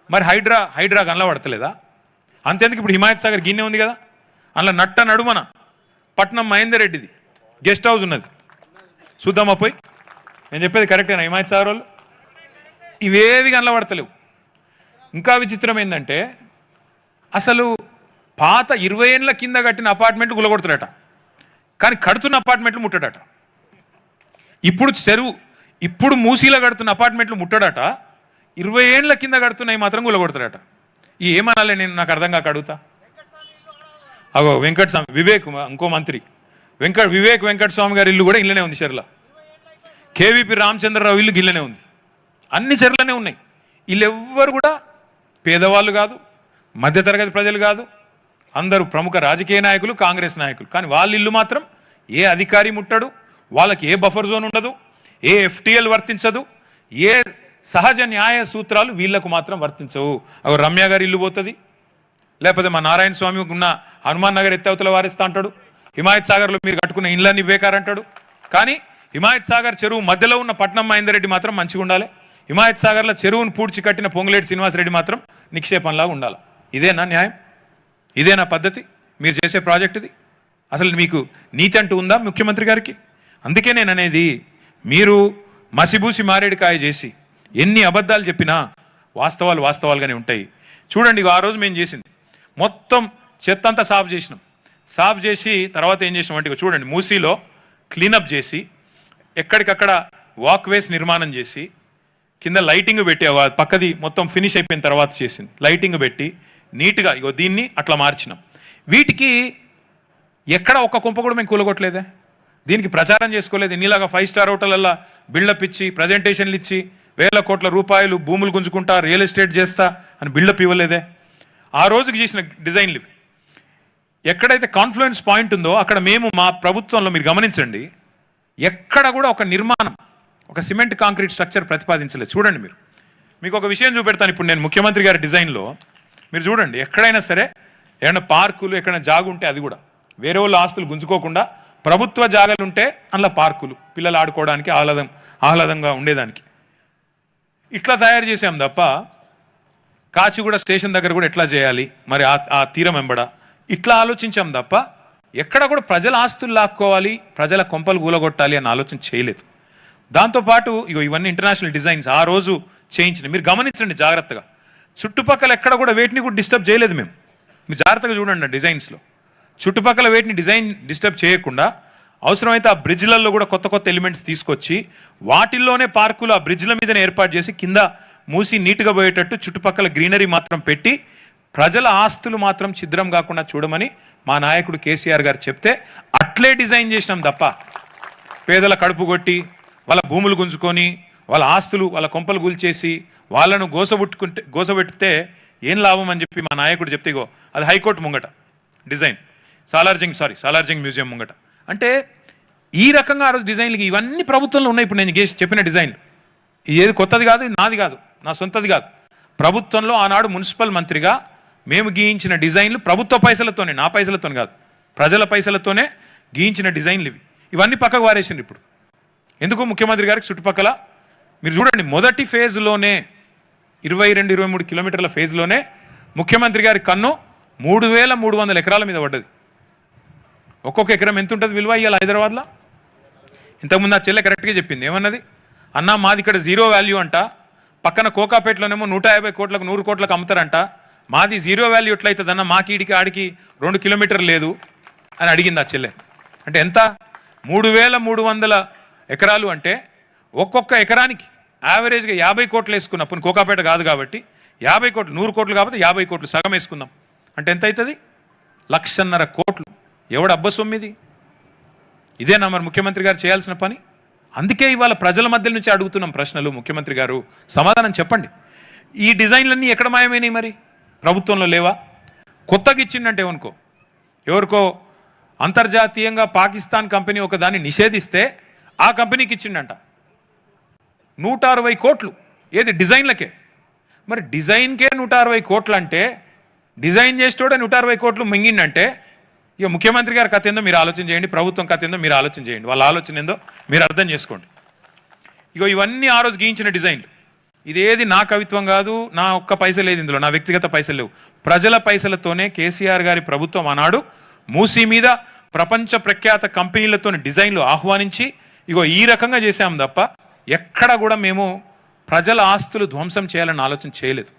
మరి హైడ్రా కనబడతలేదా? అంతేందుకు ఇప్పుడు హిమాయత్ సాగర్ గిన్నె ఉంది కదా, అందులో నట్ట నడుమన పట్నం మహేందర్ రెడ్డిది గెస్ట్ హౌస్ ఉన్నది, చూద్దామా పోయి? నేను చెప్పేది కరెక్టేనా హిమాయత్ సాగర్ వాళ్ళు? ఇవేవి కనబడతలేవు. ఇంకా విచిత్రం ఏంటంటే అసలు పాత 20 ఏళ్ళ కింద కట్టిన అపార్ట్మెంట్లు గులగొడతాడట, కానీ కడుతున్న అపార్ట్మెంట్లు ముట్టడట. ఇప్పుడు మూసీలో కడుతున్న అపార్ట్మెంట్లు ముట్టడట, 20 ఏళ్ళ కింద కడుతున్నాయి మాత్రం గులగొడతాడట. ఏమనాలి నేను, నాకు అర్థం కాక అడుగుతా. అగో వెంకటస్వామి వివేక్ ఇంకో మంత్రి వివేక్ వెంకటస్వామి గారి ఇల్లు కూడా ఇళ్ళనే ఉంది చెర్ల. కేవీపీ రామచంద్రరావు ఇల్లు గిల్లనే ఉంది. అన్ని చెర్లనే ఉన్నాయి. వీళ్ళెవ్వరు కూడా పేదవాళ్ళు కాదు, మధ్యతరగతి ప్రజలు కాదు, అందరూ ప్రముఖ రాజకీయ నాయకులు, కాంగ్రెస్ నాయకులు. కానీ వాళ్ళ ఇల్లు మాత్రం ఏ అధికారి ముట్టడు, వాళ్ళకి ఏ బఫర్ జోన్ ఉండదు, ఏ FTL వర్తించదు, ఏ సహజ న్యాయ సూత్రాలు వీళ్లకు మాత్రం వర్తించవు. అవి రమ్య గారి ఇల్లు పోతుంది, లేకపోతే మా నారాయణ స్వామి ఉన్న హనుమాన్ నగర్ ఎత్తవతల వారిస్తా అంటాడు, హిమాయత్ సాగర్లో మీరు కట్టుకున్న ఇళ్ళన్నీ బేకారంటాడు. కానీ హిమాయత్ సాగర్ చెరువు మధ్యలో ఉన్న పట్నం మహేందర్ రెడ్డి మాత్రం మంచిగా ఉండాలి, హిమాయత్ సాగర్లో చెరువును పూడ్చి కట్టిన పొంగులేటి శ్రీనివాసరెడ్డి మాత్రం నిక్షేపంలాగా ఉండాలి. ఇదేనా న్యాయం? ఇదేనా పద్ధతి? మీరు చేసే ప్రాజెక్ట్ ఇది? అసలు మీకు నీతి అంటూ ఉందా ముఖ్యమంత్రి గారికి? అందుకే నేను అనేది, మీరు మసిబూసి మారేడుకాయ చేసి ఎన్ని అబద్ధాలు చెప్పినా వాస్తవాలు వాస్తవాలుగానే ఉంటాయి. చూడండి, ఆ రోజు మేము చేసింది మొత్తం చెత్త అంతా సాఫ్ చేసినాం. సాఫ్ చేసి తర్వాత ఏం చేసినాం అంటే చూడండి, మూసీలో క్లీనప్ చేసి ఎక్కడికక్కడ వాక్వేస్ నిర్మాణం చేసి కింద లైటింగ్ పెట్టి పక్కది మొత్తం ఫినిష్ అయిపోయిన తర్వాత చేసింది లైటింగ్ పెట్టి నీట్గా దీన్ని అట్లా మార్చినాం. వీటికి ఎక్కడ ఒక్క కుంప కూడా మేము కూలగొట్టలేదే, దీనికి ప్రచారం చేసుకోలేదు. ఇన్నిలాగా 5 స్టార్ హోటళ్ళల్లో బిల్డప్ ఇచ్చి ప్రజెంటేషన్లు ఇచ్చి వేల కోట్ల రూపాయలు భూములు గుంజుకుంటా రియల్ ఎస్టేట్ చేస్తా అని బిల్డప్ ఇవ్వలేదే. ఆ రోజుకి చేసిన డిజైన్లు ఇవి. ఎక్కడైతే కాన్ఫ్లుయెన్స్ పాయింట్ ఉందో అక్కడ మేము మా ప్రభుత్వంలో మీరు గమనించండి, ఎక్కడ కూడా ఒక నిర్మాణం, ఒక సిమెంట్ కాంక్రీట్ స్ట్రక్చర్ ప్రతిపాదించలేదు. చూడండి, మీకు ఒక విషయం చూపెడతాను. ఇప్పుడు నేను ముఖ్యమంత్రి గారి డిజైన్లో మీరు చూడండి, ఎక్కడైనా సరే ఏమైనా పార్కులు ఎక్కడైనా జాగు ఉంటే అది కూడా వేరే వాళ్ళ ఆస్తులు గుంజుకోకుండా ప్రభుత్వ జాగాలు ఉంటే అందులో పార్కులు పిల్లలు ఆడుకోవడానికి ఆహ్లాదంగా ఉండేదానికి ఇట్లా తయారు చేసాం తప్ప, కాచిగూడ స్టేషన్ దగ్గర కూడా ఎట్లా చేయాలి మరి ఆ తీరం వెంబడ ఇట్లా ఆలోచించాం తప్ప ఎక్కడ కూడా ప్రజల ఆస్తులు లాక్కోవాలి, ప్రజల కొంపలు కూలగొట్టాలి అని ఆలోచన చేయలేదు. దాంతోపాటు ఇవన్నీ ఇంటర్నేషనల్ డిజైన్స్ ఆ రోజు చేయించిన మీరు గమనించండి జాగ్రత్తగా. చుట్టుపక్కల ఎక్కడ కూడా వేటిని కూడా డిస్టర్బ్ చేయలేదు మేము. మీరు జాగ్రత్తగా చూడండి డిజైన్స్లో, చుట్టుపక్కల వేటిని డిస్టర్బ్ చేయకుండా అవసరమైతే ఆ బ్రిడ్జ్లలో కూడా కొత్త కొత్త ఎలిమెంట్స్ తీసుకొచ్చి వాటిల్లోనే పార్కులు ఆ బ్రిడ్జ్ల మీదనే ఏర్పాటు చేసి కింద మూసి నీట్గా పోయేటట్టు చుట్టుపక్కల గ్రీనరీ మాత్రం పెట్టి ప్రజల ఆస్తులు మాత్రం ఛిద్రం కాకుండా చూడమని మా నాయకుడు కేసీఆర్ గారు చెప్తే అట్లే డిజైన్ చేసినాం తప్ప పేదల కడుపు కొట్టి వాళ్ళ భూములు గుంజుకొని వాళ్ళ ఆస్తులు వాళ్ళ కొంపలు కూల్చేసి వాళ్ళను గోసబెట్టితే ఏం లాభం అని చెప్పి మా నాయకుడు చెప్తే అది హైకోర్టు ముంగట డిజైన్ సాలార్జింగ్ మ్యూజియం ముంగట. అంటే ఈ రకంగా ఆ రోజు డిజైన్లు ఇవన్నీ ప్రభుత్వంలో ఉన్నాయి. ఇప్పుడు నేను చెప్పిన డిజైన్లు ఏది కొత్తది కాదు, నాది కాదు, నా సొంతది కాదు. ప్రభుత్వంలో ఆనాడు మున్సిపల్ మంత్రిగా మేము గీయించిన డిజైన్లు ప్రభుత్వ పైసలతోనే, నా పైసలతో కాదు, ప్రజల పైసలతోనే గీయించిన డిజైన్లు ఇవన్నీ పక్కకు వారేసింది. ఇప్పుడు ఎందుకు ముఖ్యమంత్రి గారికి చుట్టుపక్కల మీరు చూడండి, మొదటి ఫేజ్లోనే 22-23 కిలోమీటర్ల ఫేజ్లోనే ముఖ్యమంత్రి గారి కన్ను 3300 ఎకరాల మీద పడ్డది. ఒక్కొక్క ఎకరం ఎంత ఉంటుంది విలువ ఇవాళ హైదరాబాద్లో? ఇంతకుముందు ఆ చెల్లె కరెక్ట్గా చెప్పింది, ఏమన్నది, అన్న మాది ఇక్కడ 0 వాల్యూ అంట, పక్కన కోకాపేటలోనేమో 150 కోట్లకు 100 కోట్లకు అమ్ముతారంట, మాది 0 వాల్యూ ఎట్లయితుంది అన్న, మాకి ఈడికి ఆడికి 2 కిలోమీటర్లు లేదు అని అడిగింది ఆ చెల్లె. అంటే ఎంత? 3300 ఎకరాలు అంటే ఒక్కొక్క ఎకరానికి యావరేజ్గా 50 కోట్లు వేసుకున్నాం. పోనీ కోకాపేట కాదు కాబట్టి 50 కోట్లు, 100 కోట్లు కాబట్టి 50 కోట్లు సగం వేసుకుందాం అంటే ఎంత అవుతుంది? 1,50,000 కోట్లు. ఎవడు అబ్బ సొమ్మిది? ఇదేనా మరి ముఖ్యమంత్రి గారు చేయాల్సిన పని? అందుకే ఇవాళ ప్రజల మధ్య నుంచి అడుగుతున్నాం ప్రశ్నలు. ముఖ్యమంత్రి గారు సమాధానం చెప్పండి. ఈ డిజైన్లన్నీ ఎక్కడ మాయమైనాయి? మరి ప్రభుత్వంలో లేవా? కొత్తగా ఇచ్చిండంటే ఎవరికో అంతర్జాతీయంగా పాకిస్తాన్ కంపెనీ ఒక దాన్ని నిషేధిస్తే ఆ కంపెనీకి ఇచ్చిండంట 160 కోట్లు. ఏది? డిజైన్లకే. మరి డిజైన్కే 160 కోట్లు అంటే డిజైన్ చేసేటోడే 160 కోట్లు మింగిండంటే ఇక ముఖ్యమంత్రి గారి కథ ఏందో మీరు ఆలోచన చేయండి, ప్రభుత్వం కథ ఏందో మీరు ఆలోచన చేయండి, వాళ్ళ ఆలోచన ఏందో మీరు అర్థం చేసుకోండి. ఇవన్నీ ఆ రోజు గీయించిన డిజైన్లు. ఇదేది నా కవిత్వం కాదు, నా ఒక్క పైసలు లేదు ఇందులో, నా వ్యక్తిగత పైసలు లేవు, ప్రజల పైసలతోనే కేసీఆర్ గారి ప్రభుత్వం ఆనాడు మూసీ మీద ప్రపంచ ప్రఖ్యాత కంపెనీలతో డిజైన్లు ఆహ్వానించి ఈ రకంగా చేశాం తప్ప ఎక్కడ కూడా మేము ప్రజల ఆస్తులు ధ్వంసం చేయాలని ఆలోచన చేయలేదు.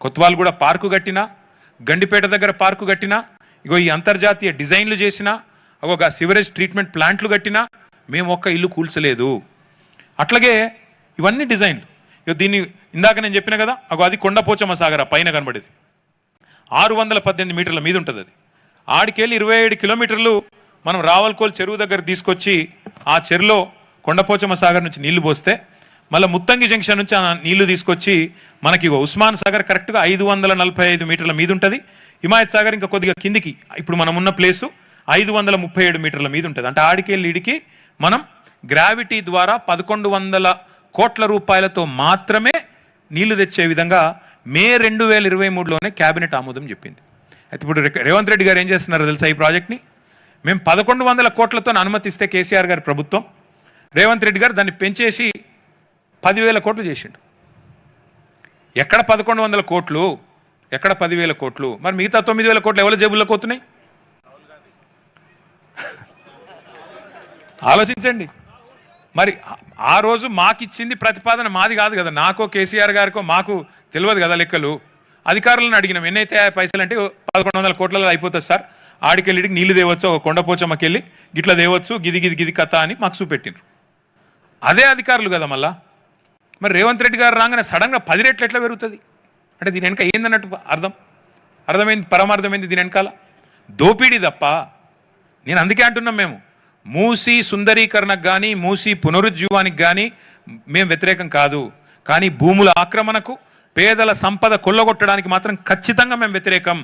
కొత్వాల్ కూడా పార్కు కట్టినా, గండిపేట దగ్గర పార్కు కట్టినా, ఈ అంతర్జాతీయ డిజైన్లు చేసినా, ఒక సివరేజ్ ట్రీట్మెంట్ ప్లాంట్లు కట్టినా మేము ఒక్క ఇల్లు కూల్చలేదు. అట్లాగే ఇవన్నీ డిజైన్లు. దీన్ని ఇందాక నేను చెప్పిన కదా, అది కొండపోచమ్మ సాగర పైన కనబడేది 618 మీటర్ల మీద ఉంటుంది. అది ఆడికెళ్ళి 27 కిలోమీటర్లు మనం రావల్కోల్ చెరువు దగ్గర తీసుకొచ్చి ఆ చెరువులో కొండపోచమ్మ సాగర్ నుంచి నీళ్లు పోస్తే మళ్ళీ ముత్తంగి జంక్షన్ నుంచి ఆ నీళ్లు తీసుకొచ్చి మనకి ఉస్మాన్ సాగర్ కరెక్ట్గా 545 మీటర్ల మీద ఉంటుంది. హిమాయత్ సాగర్ ఇంకా కొద్దిగా కిందికి ఇప్పుడు మనం ఉన్న ప్లేసు 537 మీటర్ల మీద ఉంటుంది. అంటే ఆడికెళ్ళి ఇడికి మనం గ్రావిటీ ద్వారా 1100 కోట్ల రూపాయలతో మాత్రమే నీళ్లు తెచ్చే విధంగా మే 2023లోనే క్యాబినెట్ ఆమోదం చెప్పింది. అయితే ఇప్పుడు రేవంత్ రెడ్డి గారు ఏం చేస్తున్నారో తెలుసా, ఈ ప్రాజెక్ట్ని మేము 1100 కోట్లతో అనుమతిస్తే కేసీఆర్ గారి ప్రభుత్వం, రేవంత్ రెడ్డి గారు దాన్ని పెంచేసి 10,000 కోట్లు చేసిండు. ఎక్కడ 1100 కోట్లు, ఎక్కడ 10,000 కోట్లు? మరి మిగతా 9,000 కోట్లు ఎవరి జేబుల్లోకి పోతున్నాయి? ఆలోచించండి. మరి ఆ రోజు మాకిచ్చింది ప్రతిపాదన మాది కాదు కదా, నాకో కేసీఆర్ గారికో మాకు తెలియదు కదా లెక్కలు. అధికారులను అడిగినాం ఎన్నైతే పైసలు అంటే 1100 కోట్లలో అయిపోతుంది సార్, ఆడికెళ్ళిడికి నీళ్లు తేవచ్చు, ఒక కొండపోచమ్మకెళ్ళి గిట్లా తేవచ్చు, గిది గిది గిది కథ అని మాకు చూపెట్టిండ్రు. అదే అధికారులు కదా మళ్ళా. మరి రేవంత్ రెడ్డి గారు రాగానే సడన్గా 10 రెట్లు ఎట్లా పెరుగుతుంది? అంటే దీని వెనక ఏందన్నట్టు అర్థమైంది, పరమార్థమైంది దీని వెనకాల దోపిడీ తప్ప. నేను అందుకే అంటున్నాం, మేము మూసీ సుందరీకరణకు కానీ మూసీ పునరుజ్జీవానికి కానీ మేము వ్యతిరేకం కాదు, కానీ భూముల ఆక్రమణకు పేదల సంపద కొల్లగొట్టడానికి మాత్రం ఖచ్చితంగా మేము వ్యతిరేకం.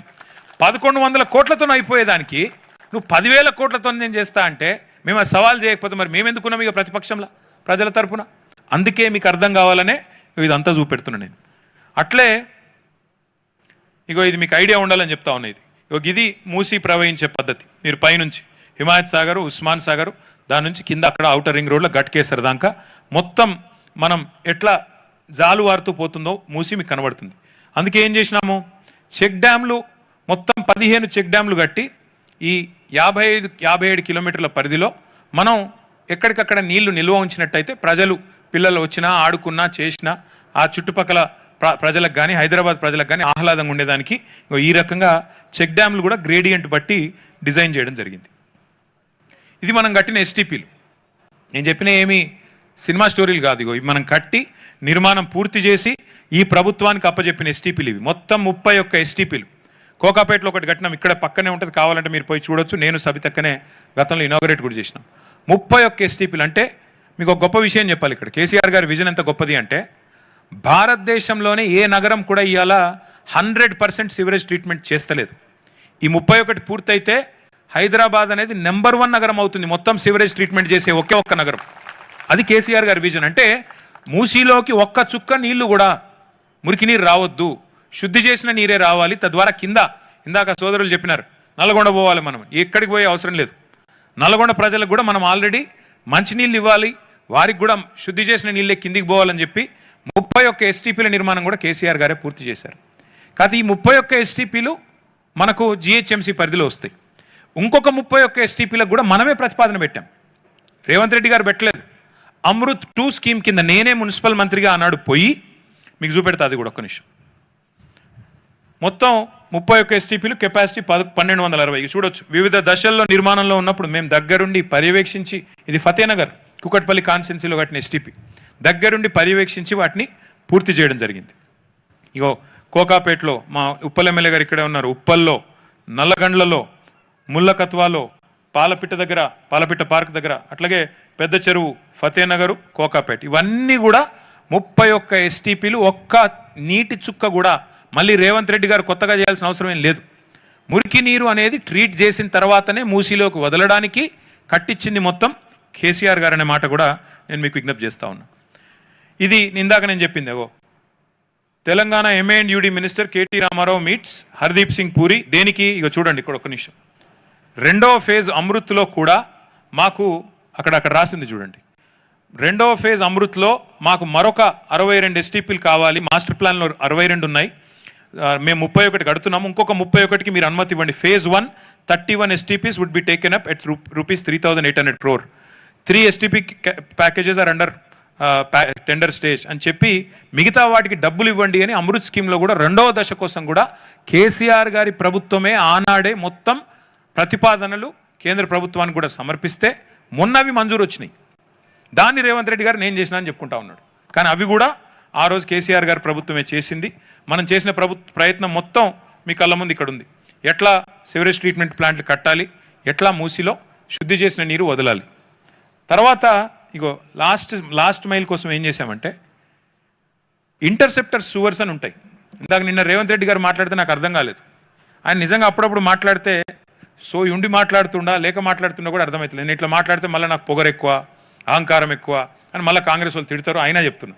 1100 కోట్లతో అయిపోయేదానికి నువ్వు 10,000 కోట్లతో నేను చేస్తా అంటే మేము అది సవాల్ చేయకపోతే మరి మేము ఎందుకున్నాం ఇక ప్రతిపక్షంలో ప్రజల తరపున? అందుకే మీకు అర్థం కావాలనే ఇదంతా చూపెడుతున్నా నేను. అట్లే ఇగో ఇది మీకు ఐడియా ఉండాలని చెప్తా ఉన్నా. ఇది మూసీ ప్రవహించే పద్ధతి. మీరు పైనుంచి హిమాయత్ సాగరు, ఉస్మాన్ సాగరు, దాని నుంచి కింద అక్కడ ఔటర్ రింగ్ రోడ్లో గట్కేసర్ దాకా మొత్తం మనం ఎట్లా జాలువారుతూ పోతుందో మూసి మీకు కనబడుతుంది. అందుకే ఏం చేసినాము, చెక్ డ్యామ్లు మొత్తం 15 చెక్ డ్యామ్లు కట్టి ఈ 55-57 కిలోమీటర్ల పరిధిలో మనం ఎక్కడికక్కడ నీళ్లు నిల్వ ఉంచినట్టయితే ప్రజలు పిల్లలు వచ్చినా ఆడుకున్నా చేసినా ఆ చుట్టుపక్కల ప్రజలకు కానీ హైదరాబాద్ ప్రజలకు కానీ ఆహ్లాదంగా ఉండేదానికి ఈ రకంగా చెక్ డ్యామ్లు కూడా గ్రేడియంట్ బట్టి డిజైన్ చేయడం జరిగింది. ఇది మనం కట్టిన ఎస్టీపీలు. నేను చెప్పిన ఏమి సినిమా స్టోరీలు కాదు, ఇవి మనం కట్టి నిర్మాణం పూర్తి చేసి ఈ ప్రభుత్వానికి అప్పచెప్పిన ఎస్టీపీలు. ఇవి మొత్తం 31 ఎస్టీపీలు. కోకాపేటలో ఒకటి కట్టినాం, ఇక్కడ పక్కనే ఉంటుంది, కావాలంటే మీరు పోయి చూడొచ్చు. నేను సబితక్కనే గతంలో ఇనాగరేట్ కూడా చేసినాం. 31 ఎస్టీపీలు. అంటే మీకు ఒక గొప్ప విషయం చెప్పాలి ఇక్కడ. కేసీఆర్ గారి విజన్ ఎంత గొప్పది అంటే భారతదేశంలోనే ఏ నగరం కూడా ఇవాళ 100% సివరేజ్ ట్రీట్మెంట్ చేస్తలేదు. ఈ 31 పూర్తయితే హైదరాబాద్ అనేది నెంబర్ 1 నగరం అవుతుంది మొత్తం సివరేజ్ ట్రీట్మెంట్ చేసే ఒక్క నగరం. అది కేసీఆర్ గారి విజన్. అంటే మూసీలోకి ఒక్క చుక్క నీళ్లు కూడా మురికి నీరు రావద్దు, శుద్ధి చేసిన నీరే రావాలి. తద్వారా కింద ఇందాక సోదరులు చెప్పినారు నల్గొండ పోవాలి, మనం ఎక్కడికి పోయే అవసరం లేదు. నల్గొండ ప్రజలకు కూడా మనం ఆల్రెడీ మంచినీళ్ళు ఇవ్వాలి, వారికి కూడా శుద్ధి చేసిన నీళ్ళే కిందికి పోవాలని చెప్పి 31 ఎస్టీపీల నిర్మాణం కూడా కేసీఆర్ గారే పూర్తి చేశారు. కాదు ఈ 31 ఎస్టీపీలు మనకు జిహెచ్ఎంసీ పరిధిలో వస్తాయి. ఇంకొక 31 ఎస్టీపీలకు కూడా మనమే ప్రతిపాదన పెట్టాం, రేవంత్ రెడ్డి గారు పెట్టలేదు. అమృత్ 2 స్కీమ్ కింద నేనే మున్సిపల్ మంత్రిగా ఆనాడు పోయి మీకు చూపెడతా, అది కూడా ఒక్క నిమిషం. మొత్తం 31 ఎస్టీపీలు, కెపాసిటీ 1260. చూడొచ్చు వివిధ దశల్లో నిర్మాణంలో ఉన్నప్పుడు మేము దగ్గరుండి పర్యవేక్షించి, ఇది ఫతేనగర్ కుకట్పల్లి కాన్స్టిట్యున్సీలో కట్టిన ఎస్టీపీ, దగ్గరుండి పర్యవేక్షించి వాటిని పూర్తి చేయడం జరిగింది. ఇగో కోకాపేటలో మా ఉప్పల్ ఎమ్మెల్యే గారు ఇక్కడే ఉన్నారు, ఉప్పల్లో, నల్లగండ్లలో, ముల్లకత్వాలో, పాలపిట్ట పార్క్ దగ్గర, అట్లాగే పెద్ద చెరువు, ఫతేనగరు, కోకాపేట, ఇవన్నీ కూడా 31 ఎస్టీపీలు. ఒక్క నీటి చుక్క కూడా మళ్ళీ రేవంత్ రెడ్డి గారు కొత్తగా చేయాల్సిన అవసరం ఏం లేదు. మురికి నీరు అనేది ట్రీట్ చేసిన తర్వాతనే మూసీలోకి వదలడానికి కట్టించింది మొత్తం కేసీఆర్ గారు అనే మాట కూడా నేను మీకు విజ్ఞప్తి చేస్తా ఉన్నా. ఇది ఇందాక నేను చెప్పింది. Telangana MA&UD minister KT Rama Rao meets Hardeep Singh Puri. దేనికి? ఇక చూడండి ఇక్కడ ఒక్క నిమిషం. 2వ ఫేజ్ అమృత్లో కూడా మాకు అక్కడ రాసింది చూడండి. 2వ ఫేజ్ అమృత్లో మాకు మరొక 62 ఎస్టీపీలు కావాలి. మాస్టర్ ప్లాన్లో 62 ఉన్నాయి, మేము 31 కడుతున్నాము. ఇంకొక 31కి మీరు అనుమతి ఇవ్వండి. Phase 1 31 STPs would be taken up at rupees 3,800 crore. 3 STP packages are under tender stage అని చెప్పి మిగతా వాటికి డబ్బులు ఇవ్వండి అని అమృత్ స్కీమ్లో కూడా 2వ దశ కోసం కూడా కేసీఆర్ గారి ప్రభుత్వమే ఆనాడే మొత్తం ప్రతిపాదనలు కేంద్ర ప్రభుత్వానికి కూడా సమర్పిస్తే మొన్నవి మంజూరు వచ్చినాయి. దాన్ని రేవంత్ రెడ్డి గారు నేను చేసినా అని చెప్పుకుంటా ఉన్నాడు. కానీ అవి కూడా ఆ రోజు కేసీఆర్ గారి ప్రభుత్వమే చేసింది. మనం చేసిన ప్రయత్నం మొత్తం మీ కళ్ళ ముందు ఇక్కడ ఉంది. ఎట్లా సివరేజ్ ట్రీట్మెంట్ ప్లాంట్లు కట్టాలి, ఎట్లా మూసిలో శుద్ధి చేసిన నీరు వదలాలి. తర్వాత ఇగో లాస్ట్ మైల్ కోసం ఏం చేశామంటే ఇంటర్సెప్టర్ సూవర్స్ అని ఉంటాయి. ఇందాక నిన్న రేవంత్ రెడ్డి గారు మాట్లాడితే నాకు అర్థం కాలేదు. ఆయన నిజంగా అప్పుడప్పుడు మాట్లాడితే ఉండి మాట్లాడుతుండా లేక మాట్లాడుతుండా కూడా అర్థమవుతుంది. నేను ఇట్లా మాట్లాడితే మళ్ళీ నాకు పొగరు ఎక్కువ, అహంకారం ఎక్కువ అని మళ్ళీ కాంగ్రెస్ వాళ్ళు తిడతారు. అయినా చెప్తున్నా,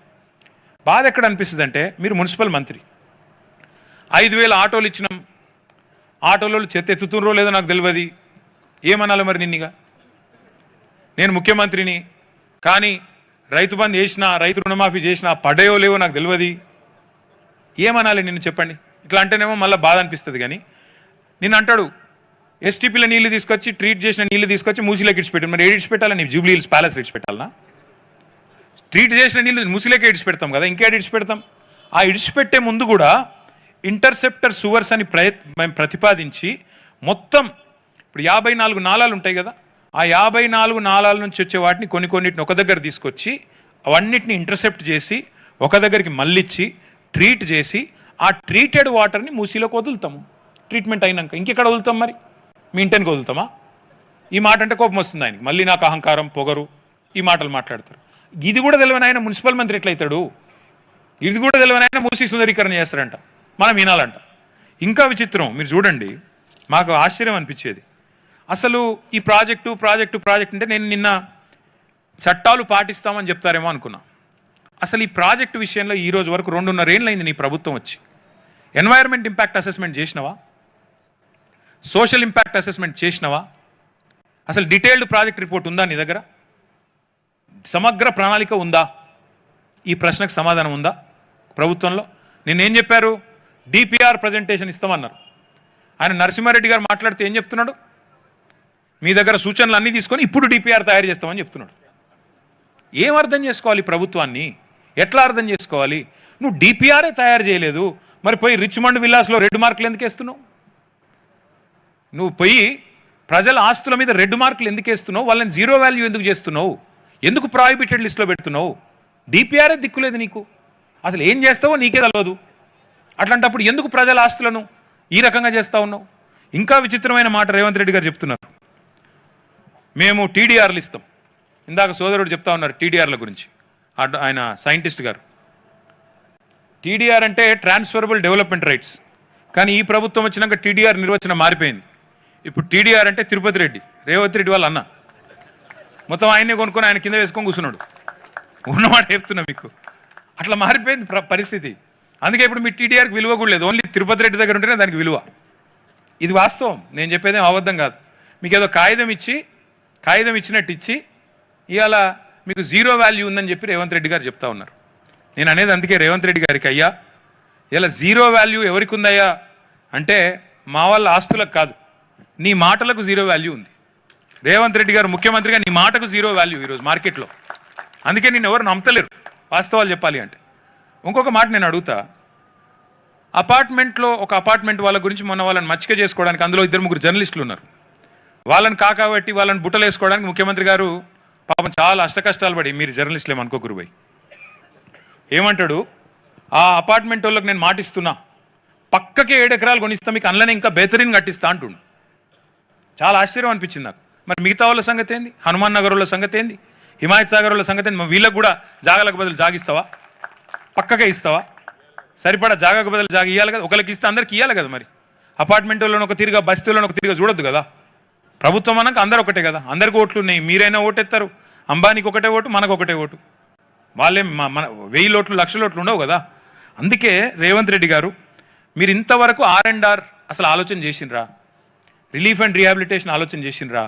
బాధ ఎక్కడ అనిపిస్తుంది అంటే మీరు మున్సిపల్ మంత్రి, 5,000 ఆటోలు ఇచ్చినాం, ఆటోలో చెత్త ఎత్తుతుండ్రో లేదో నాకు తెలియదు, ఏమనాలి మరి నిన్నగా? నేను ముఖ్యమంత్రిని, కానీ రైతు బంధు చేసినా రైతు రుణమాఫీ చేసినా పడయో లేవో నాకు తెలియదు, ఏమనాలి నిన్ను చెప్పండి? ఇట్లా అంటేనేమో మళ్ళీ బాధ అనిపిస్తుంది. కానీ నిన్ను అంటాడు ఎస్టీపీలో నీళ్ళు తీసుకొచ్చి ట్రీట్ చేసిన నీళ్ళు తీసుకొచ్చి మూసిలోకి ఇడిచిపెట్టాను. మరి ఇడిచిపెట్టాలా? నీ జూబ్లీ హిల్స్ ప్యాలెస్ ఇడిచిపెట్టాలనా? ట్రీట్ చేసిన నీళ్ళు మూసిలోకి ఇడిచిపెడతాం కదా, ఇంకేడు ఇడిచిపెడతాం? ఆ ఇడిచిపెట్టే ముందు కూడా ఇంటర్సెప్టర్ సువర్స్ అని మేము ప్రతిపాదించి మొత్తం ఇప్పుడు 54 నాళాలు ఉంటాయి కదా, ఆ 54 నాళాల నుంచి వచ్చే వాటిని కొన్నిటిని ఒక దగ్గర తీసుకొచ్చి అవన్నిటిని ఇంటర్సెప్ట్ చేసి ఒక దగ్గరికి మళ్ళిచ్చి ట్రీట్ చేసి ఆ ట్రీటెడ్ వాటర్ని మూసిలోకి వదులుతాము. ట్రీట్మెంట్ అయినాక ఇంకెక్కడ వదులుతాం? మరి మీ ఇంటికి వదులుతామా? ఈ మాట అంటే కోపం వస్తుంది ఆయనకి, మళ్ళీ నాకు అహంకారం పొగరు ఈ మాటలు మాట్లాడతారు. ఇది కూడా తెలియని ఆయన మున్సిపల్ మంత్రి ఎట్లయితాడు? ఇది కూడా తెలియని ఆయన మూసి సుందరీకరణ చేస్తారంట, మనం వినాలంట. ఇంకా విచిత్రం మీరు చూడండి, మాకు ఆశ్చర్యం అనిపించేది. అసలు ఈ ప్రాజెక్టు అంటే నేను నిన్న చట్టాలు పాటిస్తామని చెప్తారేమో అనుకున్నా. అసలు ఈ ప్రాజెక్టు విషయంలో ఈ రోజు వరకు 2.5 ఏళ్ళు అయింది నీ ప్రభుత్వం వచ్చి. ఎన్వైరన్మెంట్ ఇంపాక్ట్ అసెస్మెంట్ చేసినవా? సోషల్ ఇంపాక్ట్ అసెస్మెంట్ చేసినవా? అసలు డీటెయిల్డ్ ప్రాజెక్ట్ రిపోర్ట్ ఉందా నీ దగ్గర? సమగ్ర ప్రణాళిక ఉందా? ఈ ప్రశ్నకు సమాధానం ఉందా ప్రభుత్వంలో? నిన్నేం చెప్పారు? డిపిఆర్ ప్రజెంటేషన్ ఇస్తామన్నారు. ఆయన నరసింహారెడ్డి గారు మాట్లాడితే ఏం చెప్తున్నాడు? మీ దగ్గర సూచనలు అన్నీ తీసుకొని ఇప్పుడు డిపిఆర్ తయారు చేస్తామని చెప్తున్నాడు. ఏం అర్థం చేసుకోవాలి ప్రభుత్వాన్ని? ఎట్లా అర్థం చేసుకోవాలి? నువ్వు డిపిఆర్ఏ తయారు చేయలేదు, మరి పోయి రిచ్మండ్ విల్లాస్లో 2 మార్కులు ఎందుకు వేస్తున్నావు? నువ్వు పోయి ప్రజల ఆస్తుల మీద 2 మార్కులు ఎందుకు వేస్తున్నావు? వాళ్ళని 0 వాల్యూ ఎందుకు చేస్తున్నావు? ఎందుకు ప్రాహిబిటెడ్ లిస్ట్లో పెడుతున్నావు? డిపిఆర్ఏ దిక్కులేదు నీకు, అసలు ఏం చేస్తావో నీకే తెలియదు. అట్లాంటప్పుడు ఎందుకు ప్రజల ఆస్తులను ఈ రకంగా చేస్తూ ఉన్నావు? ఇంకా విచిత్రమైన మాట రేవంత్ రెడ్డి గారు చెప్తున్నారు, మేము టీడీఆర్లు ఇస్తాం. ఇందాక సోదరుడు చెప్తా ఉన్నారు టీడీఆర్ల గురించి, ఆయన సైంటిస్ట్ గారు. టీడీఆర్ అంటే ట్రాన్స్ఫరబుల్ డెవలప్మెంట్ రైట్స్, కానీ ఈ ప్రభుత్వం వచ్చినాక టీడీఆర్ నిర్వచనం మారిపోయింది. ఇప్పుడు టీడీఆర్ అంటే తిరుపతి రెడ్డి, రేవంత్ రెడ్డి వాళ్ళ అన్న, మొత్తం ఆయనే కొనుక్కొని ఆయన కింద వేసుకొని కూర్చున్నాడు. ఉన్నమాట చెప్తున్నా మీకు, అట్లా మారిపోయింది పరిస్థితి. అందుకే ఇప్పుడు మీ టీడీఆర్కి విలువ కూడా లేదు, ఓన్లీ తిరుపతి రెడ్డి దగ్గర ఉంటేనే దానికి విలువ. ఇది వాస్తవం, నేను చెప్పేదేం అబద్ధం కాదు. మీకు ఏదో కాగితం ఇచ్చినట్టు ఇచ్చి ఇవాళ మీకు 0 వాల్యూ ఉందని చెప్పి రేవంత్ రెడ్డి గారు చెప్తా ఉన్నారు. నేను అనేది అందుకే రేవంత్ రెడ్డి గారికి, అయ్యా ఇలా 0 వాల్యూ ఎవరికి ఉందయ్యా అంటే మా వాళ్ళ ఆస్తులకు కాదు, నీ మాటలకు 0 వాల్యూ ఉంది. రేవంత్ రెడ్డి గారు ముఖ్యమంత్రిగా నీ మాటకు 0 వాల్యూ ఈరోజు మార్కెట్లో. అందుకే నేను ఎవరు నమ్మతలేరు వాస్తవాలు చెప్పాలి అంటే. ఇంకొక మాట నేను అడుగుతా, ఒక అపార్ట్మెంట్ వాళ్ళ గురించి మొన్న వాళ్ళని మచ్చిక చేసుకోవడానికి అందులో 2-3 జర్నలిస్టులు ఉన్నారు. వాళ్ళని కాకబట్టి వాళ్ళని బుట్టలు వేసుకోవడానికి ముఖ్యమంత్రి గారు పాపం చాలా అష్టకష్టాలు పడి, మీరు జర్నలిస్టులు ఏమనుకోకురు పోయి ఏమంటాడు, ఆ అపార్ట్మెంట్ వాళ్ళకి నేను మాటిస్తున్నా, పక్కకే 7 ఎకరాలు కొనిస్తా, మీకు అందులోనే ఇంకా బెహతరీన్ కట్టిస్తా అంటుండు. చాలా ఆశ్చర్యం అనిపించింది నాకు. మరి మిగతా వాళ్ళ సంగతి ఏంది? హనుమాన్ నగర్ వాళ్ళ సంగతి ఏంది? హిమాయత్ సాగర్ వాళ్ళ సంగతి ఏంది? వీళ్ళకు కూడా జాగాలకు బదులు జాగిస్తావా? పక్కకే ఇస్తావా? సరిపడా జాగాకు బదులు జాగా ఇవ్వాలి కదా, ఒకరికి ఇస్తే అందరికి ఇవ్వాలి కదా. మరి అపార్ట్మెంట్ వాళ్ళని ఒక తిరిగా, బస్తీలను ఒక తిరిగా చూడొద్దు కదా. ప్రభుత్వం అన్నాక అందరు ఒకటే కదా, అందరికి ఓట్లు ఉన్నాయి. మీరైనా ఓటెత్తారు, అంబానీకి ఒకటే ఓటు, మనకు ఒకటే ఓటు. వాళ్ళేం మన 1000 ఓట్లు 1,00,000 ఓట్లు ఉండవు కదా. అందుకే రేవంత్ రెడ్డి గారు, మీరు ఇంతవరకు R&R అసలు ఆలోచన చేసిండ్రా? రిలీఫ్ అండ్ రీహాబిలిటేషన్ ఆలోచన చేసిండ్రా?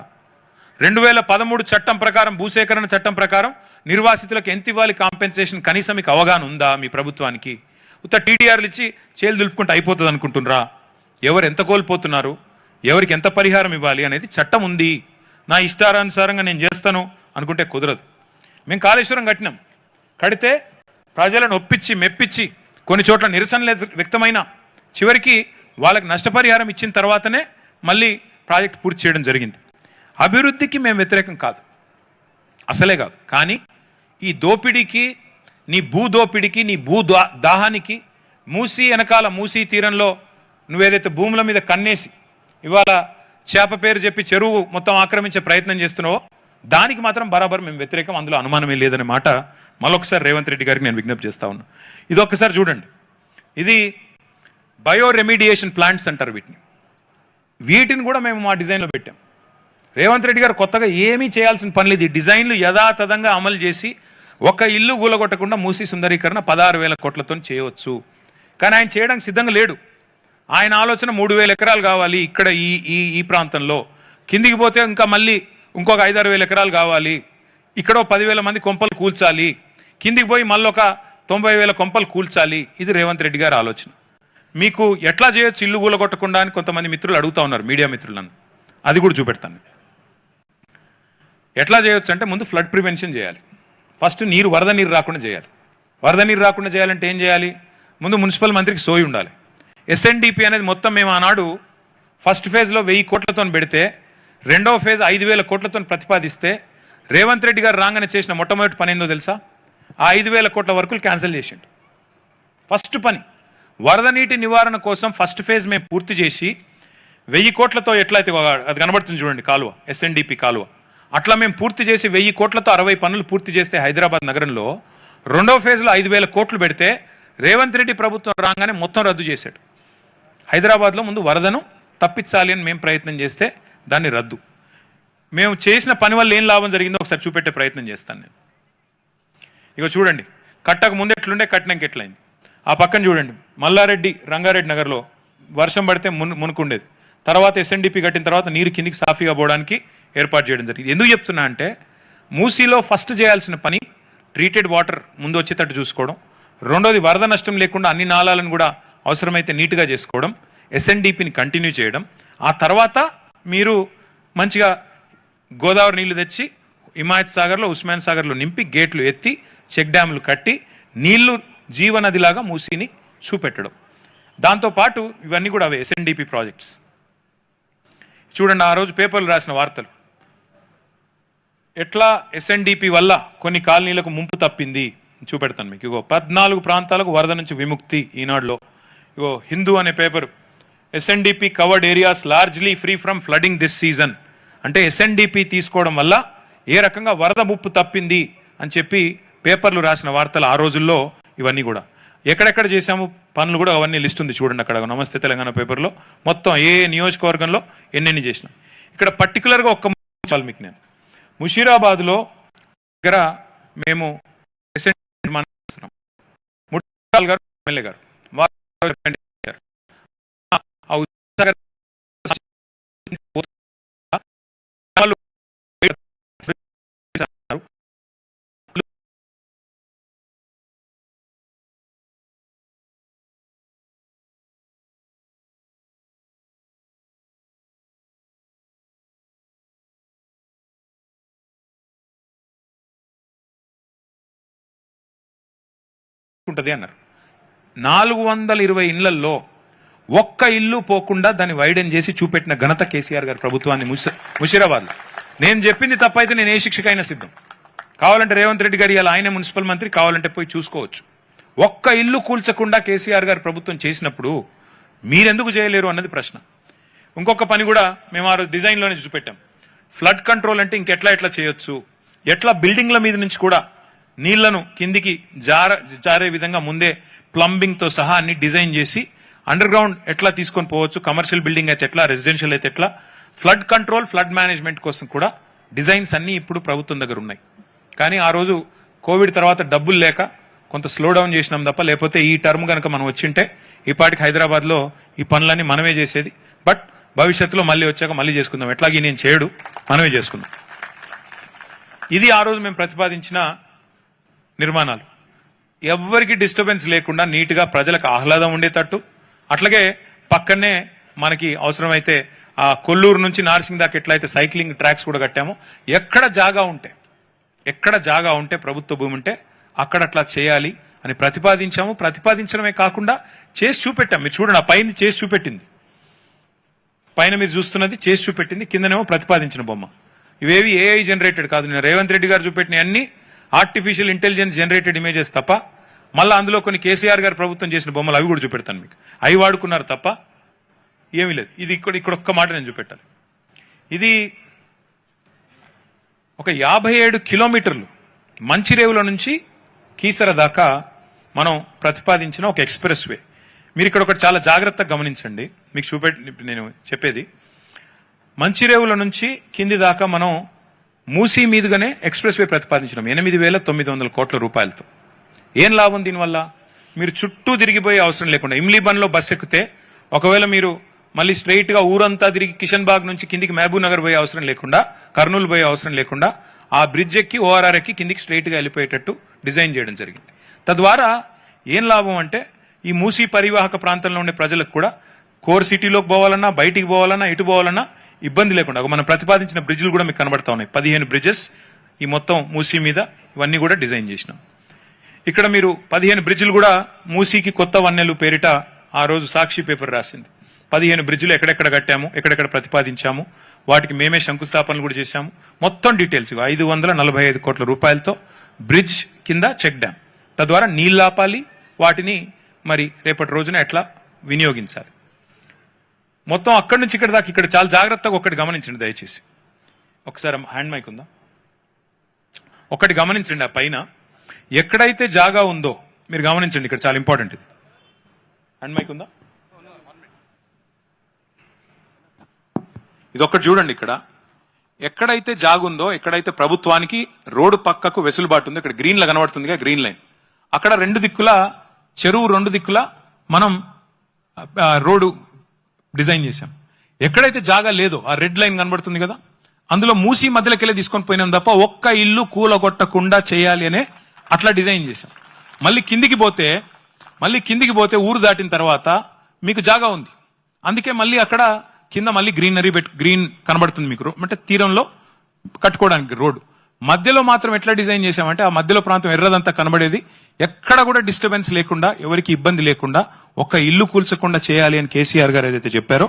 2013 చట్టం ప్రకారం, భూసేకరణ చట్టం ప్రకారం నిర్వాసితులకు ఎంత ఇవ్వాలి కాంపెన్సేషన్, కనీసం మీకు అవగాహన ఉందా మీ ప్రభుత్వానికి? ఉత్త టీడీఆర్లు ఇచ్చి చేలు దులుపుకుంటే అయిపోతుంది అనుకుంటున్నారా? ఎవరు ఎంత కోల్పోతున్నారు, ఎవరికి ఎంత పరిహారం ఇవ్వాలి అనేది చట్టం ఉంది. నా ఇష్టానుసారంగా నేను చేస్తాను అనుకుంటే కుదరదు. మేము కాళేశ్వరం కట్టినాం, కడితే ప్రజలను ఒప్పించి మెప్పించి కొన్ని చోట్ల నిరసనలు వ్యక్తమైన చివరికి వాళ్ళకి నష్టపరిహారం ఇచ్చిన తర్వాతనే మళ్ళీ ప్రాజెక్ట్ పూర్తి చేయడం జరిగింది. అభివృద్ధికి మేము వ్యతిరేకం కాదు, అసలే కాదు. కానీ ఈ దోపిడీకి, నీ దోపిడీకి, నీ దాహానికి, మూసీ వెనకాల మూసీ తీరంలో నువ్వేదైతే భూముల మీద కన్నేసి ఇవాళ చేప పేరు చెప్పి చెరువు మొత్తం ఆక్రమించే ప్రయత్నం చేస్తున్నావో దానికి మాత్రం బరాబర్ మేము వ్యతిరేకం, అందులో అనుమానమే లేదనే మాట మరొకసారి రేవంత్ రెడ్డి గారికి నేను విజ్ఞప్తి చేస్తా ఉన్నా. ఇది ఒక్కసారి చూడండి, ఇది బయో రెమిడియేషన్ ప్లాంట్స్ అంటారు వీటిని కూడా మేము మా డిజైన్లో పెట్టాం. రేవంత్ రెడ్డి గారు కొత్తగా ఏమీ చేయాల్సిన పని లేదు. ఈ డిజైన్లు యథాతథంగా అమలు చేసి ఒక ఇల్లు గూలగొట్టకుండా మూసి సుందరీకరణ 16,000 కోట్లతో చేయవచ్చు. కానీ ఆయన చేయడానికి సిద్ధంగా లేడు. ఆయన ఆలోచన 3,000 ఎకరాలు కావాలి ఇక్కడ ఈ ప్రాంతంలో, కిందికి పోతే ఇంకా మళ్ళీ ఇంకొక 5-6 వేల ఎకరాలు కావాలి, ఇక్కడ 10,000 మంది కొంపలు కూల్చాలి, కిందికి పోయి మళ్ళీ ఒక 90,000 కొంపలు కూల్చాలి. ఇది రేవంత్ రెడ్డి గారి ఆలోచన. మీకు ఎట్లా చేయొచ్చు ఇల్లు గూలగొట్టకుండా అని కొంతమంది మిత్రులు అడుగుతా ఉన్నారు, మీడియా మిత్రులను. అది కూడా చూపెడతాను. ఎట్లా చేయొచ్చు అంటే ముందు ఫ్లడ్ ప్రివెన్షన్ చేయాలి. ఫస్ట్ వరద నీరు రాకుండా చేయాలి. వరద నీరు రాకుండా చేయాలంటే ఏం చేయాలి? ముందు మున్సిపల్ మంత్రికి సోయి ఉండాలి. SNDP అనేది మొత్తం మేము ఆనాడు ఫస్ట్ ఫేజ్లో 1000 కోట్లతో పెడితే, రెండవ ఫేజ్ 5,000 కోట్లతో ప్రతిపాదిస్తే రేవంత్ రెడ్డి గారు రాగానే చేసిన మొట్టమొదటి పని ఏందో తెలుసా? ఆ 5,000 కోట్ల వరకు క్యాన్సిల్ చేసిండు. ఫస్ట్ పని వరద నీటి నివారణ కోసం ఫస్ట్ ఫేజ్ మేము పూర్తి చేసి 1000 కోట్లతో ఎట్లయితే అది కనబడుతుంది చూడండి కాలువ, SNDP కాలువ, అట్లా మేము పూర్తి చేసి 1000 కోట్లతో 60 పనులు పూర్తి చేస్తే హైదరాబాద్ నగరంలో రెండవ ఫేజ్లో 5,000 కోట్లు పెడితే రేవంత్ రెడ్డి ప్రభుత్వం రాగానే మొత్తం రద్దు చేశాడు. హైదరాబాద్లో ముందు వరదను తప్పించాలి అని మేము ప్రయత్నం చేస్తే దాన్ని రద్దు. మేము చేసిన పని వల్ల ఏం లాభం జరిగిందో ఒకసారి చూపెట్టే ప్రయత్నం చేస్తాను నేను. ఇక చూడండి, కట్టకు ముందు ఎట్లుండే, కట్టినాక ఎట్లయింది. ఆ పక్కన చూడండి, మల్లారెడ్డి రంగారెడ్డి నగర్లో వర్షం పడితే మునుకుండేది. తర్వాత SNDP కట్టిన తర్వాత నీరు కిందికి సాఫీగా పోవడానికి ఏర్పాటు చేయడం జరిగింది. ఎందుకు చెప్తున్నా అంటే, మూసీలో ఫస్ట్ చేయాల్సిన పని ట్రీటెడ్ వాటర్ ముందు వచ్చేటట్టు చూసుకోవడం, రెండోది వరద నష్టం లేకుండా అన్ని నాళాలను కూడా అవసరమైతే నీట్గా చేసుకోవడం, SNDPని కంటిన్యూ చేయడం. ఆ తర్వాత మీరు మంచిగా గోదావరి నీళ్లు తెచ్చి హిమాయత్ సాగర్లో, ఉస్మాన్ సాగర్లో నింపి గేట్లు ఎత్తి చెక్ డ్యాములు కట్టి నీళ్లు జీవనదిలాగా మూసీని చూపెట్టడం. దాంతోపాటు ఇవన్నీ కూడా అవే SNDP ప్రాజెక్ట్స్. చూడండి, ఆ రోజు పేపర్లు రాసిన వార్తలు ఎట్లా SNDP వల్ల కొన్ని కాలనీలకు ముంపు తప్పింది చూపెడతాను మీకు. ఇగో 14 ప్రాంతాలకు వరద నుంచి విముక్తి ఈనాడులో. ఇగో హిందూ అనే paper, SNDP covered areas largely free from flooding this season. అంటే SNDP తీసుకోవడం వల్ల ఏ రకంగా వరద ముప్పు తప్పింది అని చెప్పి పేపర్లు రాసిన వార్తలు ఆ రోజుల్లో. ఇవన్నీ కూడా ఎక్కడెక్కడ చేశాము పనులు కూడా అవన్నీ లిస్ట్ ఉంది చూడండి అక్కడ. నమస్తే తెలంగాణ పేపర్లో మొత్తం ఏ నియోజకవర్గంలో ఎన్నెన్ని చేసినాం. ఇక్కడ పర్టికులర్గా ఒక్క చాలు మీకు. నేను ముషీరాబాద్లో దగ్గర మేము గారు ఎమ్మెల్యే గారు ఉంటుంది అన్నారు. 420 ఇళ్లలో ఒక్క ఇల్లు పోకుండా దాన్ని వైడెన్ చేసి చూపెట్టిన ఘనత కేసీఆర్ గారి ప్రభుత్వాన్ని ముషీరాబాద్లో. నేను చెప్పింది తప్పైతే నేను ఏ శిక్షకైనా సిద్ధం. కావాలంటే రేవంత్ రెడ్డి గారు ఇలా ఆయనే మున్సిపల్ మంత్రి, కావాలంటే పోయి చూసుకోవచ్చు. ఒక్క ఇల్లు కూల్చకుండా కేసీఆర్ గారి ప్రభుత్వం చేసినప్పుడు మీరెందుకు చేయలేరు అన్నది ప్రశ్న. ఇంకొక పని కూడా మేము ఆ రోజు డిజైన్లోనే చూపెట్టాం. ఫ్లడ్ కంట్రోల్ అంటే ఇంకెట్లా చేయొచ్చు, ఎట్లా బిల్డింగ్ల మీద నుంచి కూడా నీళ్లను కిందికి జారే విధంగా ముందే ప్లంబింగ్తో సహా అన్ని డిజైన్ చేసి అండర్ గ్రౌండ్ ఎట్లా తీసుకొని పోవచ్చు, కమర్షియల్ బిల్డింగ్ అయితే ఎట్లా, రెసిడెన్షియల్ అయితే ఎట్లా, ఫ్లడ్ కంట్రోల్ ఫ్లడ్ మేనేజ్మెంట్ కోసం కూడా డిజైన్స్ అన్నీ ఇప్పుడు ప్రభుత్వం దగ్గర ఉన్నాయి. కానీ ఆ రోజు కోవిడ్ తర్వాత డబ్బులు లేక కొంత స్లో డౌన్ చేసినాం తప్ప, లేకపోతే ఈ టర్మ్ కనుక మనం వచ్చింటే ఈ పాటికి హైదరాబాద్లో ఈ పనులన్నీ మనమే చేసేది. బట్ భవిష్యత్తులో మళ్ళీ వచ్చాక మళ్ళీ చేసుకుందాం, ఎట్లాగే నేను చేయడు, మనమే చేసుకుందాం. ఇది ఆ రోజు మేము ప్రతిపాదించిన నిర్మాణాలు. ఎవ్వరికి డిస్టర్బెన్స్ లేకుండా నీట్గా ప్రజలకు ఆహ్లాదం ఉండేటట్టు, అట్లాగే పక్కనే మనకి అవసరమైతే ఆ కొల్లూరు నుంచి నార్సింగ్ దాకా ఎట్లయితే సైక్లింగ్ ట్రాక్స్ కూడా కట్టామో, ఎక్కడ జాగా ఉంటే ప్రభుత్వ భూమి ఉంటే అక్కడ అట్లా చేయాలి అని ప్రతిపాదించాము. ప్రతిపాదించడమే కాకుండా చేసి చూపెట్టాం. మీరు చూడండి, ఆ పైన చేసి చూపెట్టింది, పైన మీరు చూస్తున్నది చేసి చూపెట్టింది, కిందనేమో ప్రతిపాదించిన బొమ్మ. ఇవేవి AI జనరేటెడ్ కాదు. నేను రేవంత్ రెడ్డి గారు చూపెట్టిన అన్ని ఆర్టిఫిషియల్ ఇంటెలిజెన్స్ జనరేటెడ్ ఇమేజెస్ తప్ప, మళ్ళీ అందులో కొన్ని కేసీఆర్ గారు ప్రభుత్వం చేసిన బొమ్మలు అవి కూడా చూపెడతాను మీకు. అవి వాడుకున్నారు తప్ప ఏమీ లేదు. ఇది ఇక్కడ ఒక్క మాట నేను చూపెట్టాలి. ఇది ఒక 57 కిలోమీటర్లు మంచిరేవుల నుంచి కీసర దాకా మనం ప్రతిపాదించిన ఒక ఎక్స్ప్రెస్ వే. మీరు ఇక్కడ ఒకటి చాలా జాగ్రత్తగా గమనించండి. మీకు నేను చెప్పేది, మంచిరేవుల నుంచి కింది దాకా మనం మూసీ మీదుగానే ఎక్స్ప్రెస్ వే ప్రతిపాదించినాం 8,900 కోట్ల రూపాయలతో. ఏం లాభం దీనివల్ల? మీరు చుట్టూ తిరిగిపోయే అవసరం లేకుండా ఇమ్లీబన్లో బస్ ఎక్కితే ఒకవేళ మీరు మళ్ళీ స్ట్రైట్ గా ఊరంతా తిరిగి కిషన్ బాగ్ నుంచి కిందికి మహబూబ్ నగర్ పోయే అవసరం లేకుండా, కర్నూలు పోయే అవసరం లేకుండా ఆ బ్రిడ్జ్ ఎక్కి ఓఆర్ఆర్ ఎక్కి కిందికి స్ట్రైట్ గా వెళ్ళిపోయేటట్టు డిజైన్ చేయడం జరిగింది. తద్వారా ఏం లాభం అంటే ఈ మూసీ పరివాహక ప్రాంతంలో ఉండే ప్రజలకు కూడా కోర్ సిటీలోకి పోవాలన్నా, బయటికి పోవాలన్నా, ఇటు పోవాలన్నా ఇబ్బంది లేకుండా మనం ప్రతిపాదించిన బ్రిడ్జ్లు కూడా మీకు కనబడతా ఉన్నాయి. 15 బ్రిడ్జెస్ ఈ మొత్తం మూసీ మీద ఇవన్నీ కూడా డిజైన్ చేసినాం. ఇక్కడ మీరు 15 బ్రిడ్జ్లు కూడా మూసీకి కొత్త వన్నెలు పేరిట ఆ రోజు సాక్షి పేపర్ రాసింది. 15 బ్రిడ్జ్లు ఎక్కడెక్కడ కట్టాము, ఎక్కడెక్కడ ప్రతిపాదించాము, వాటికి మేమే శంకుస్థాపనలు కూడా చేశాము. మొత్తం డీటెయిల్స్ 545 కోట్ల రూపాయలతో బ్రిడ్జ్ కింద చెక్ డ్యామ్. తద్వారా నీళ్ళు ఆపాలి, వాటిని మరి రేపటి రోజున ఎట్లా వినియోగించాలి. మొత్తం అక్కడి నుంచి ఇక్కడ దాకా ఇక్కడ చాలా జాగ్రత్తగా ఒకటి గమనించండి దయచేసి. ఒకసారి హ్యాండ్ మైక్ ఉందా? ఒకటి గమనించండి. ఆ పైన ఎక్కడైతే జాగా ఉందో మీరు గమనించండి. ఇక్కడ చాలా ఇంపార్టెంట్ ఇది. హ్యాండ్ మైక్ ఉందా? ఇది ఒక్కటి చూడండి. ఇక్కడ ఎక్కడైతే జాగుందో, ఎక్కడైతే ప్రభుత్వానికి రోడ్డు పక్కకు వెసులుబాటు ఉందో, ఇక్కడ గ్రీన్ లా కనబడుతుందిగా, గ్రీన్ లైన్, అక్కడ రెండు దిక్కుల చెరువు, రెండు దిక్కుల మనం రోడ్డు డిజైన్ చేశాం. ఎక్కడైతే జాగా లేదో ఆ రెడ్ లైన్ కనబడుతుంది కదా, అందులో మూసీ మధ్యలోకి వెళ్ళి తీసుకొని పోయినాం తప్ప ఒక్క ఇల్లు కూలగొట్టకుండా చేయాలి అనే అట్లా డిజైన్ చేశాం. మళ్ళీ కిందికి పోతే ఊరు దాటిన తర్వాత మీకు జాగా ఉంది. అందుకే మళ్ళీ అక్కడ కింద మళ్ళీ గ్రీన్ కనబడుతుంది మీకు. అంటే తీరంలో కట్టుకోవడానికి రోడ్డు మధ్యలో మాత్రం ఎట్లా డిజైన్ చేశామంటే ఆ మధ్యలో ప్రాంతం ఎర్రదంతా కనబడేది, ఎక్కడ కూడా డిస్టర్బెన్స్ లేకుండా, ఎవరికి ఇబ్బంది లేకుండా, ఒక్క ఇల్లు కూల్చకుండా చేయాలి అని కేసీఆర్ గారు ఏదైతే చెప్పారో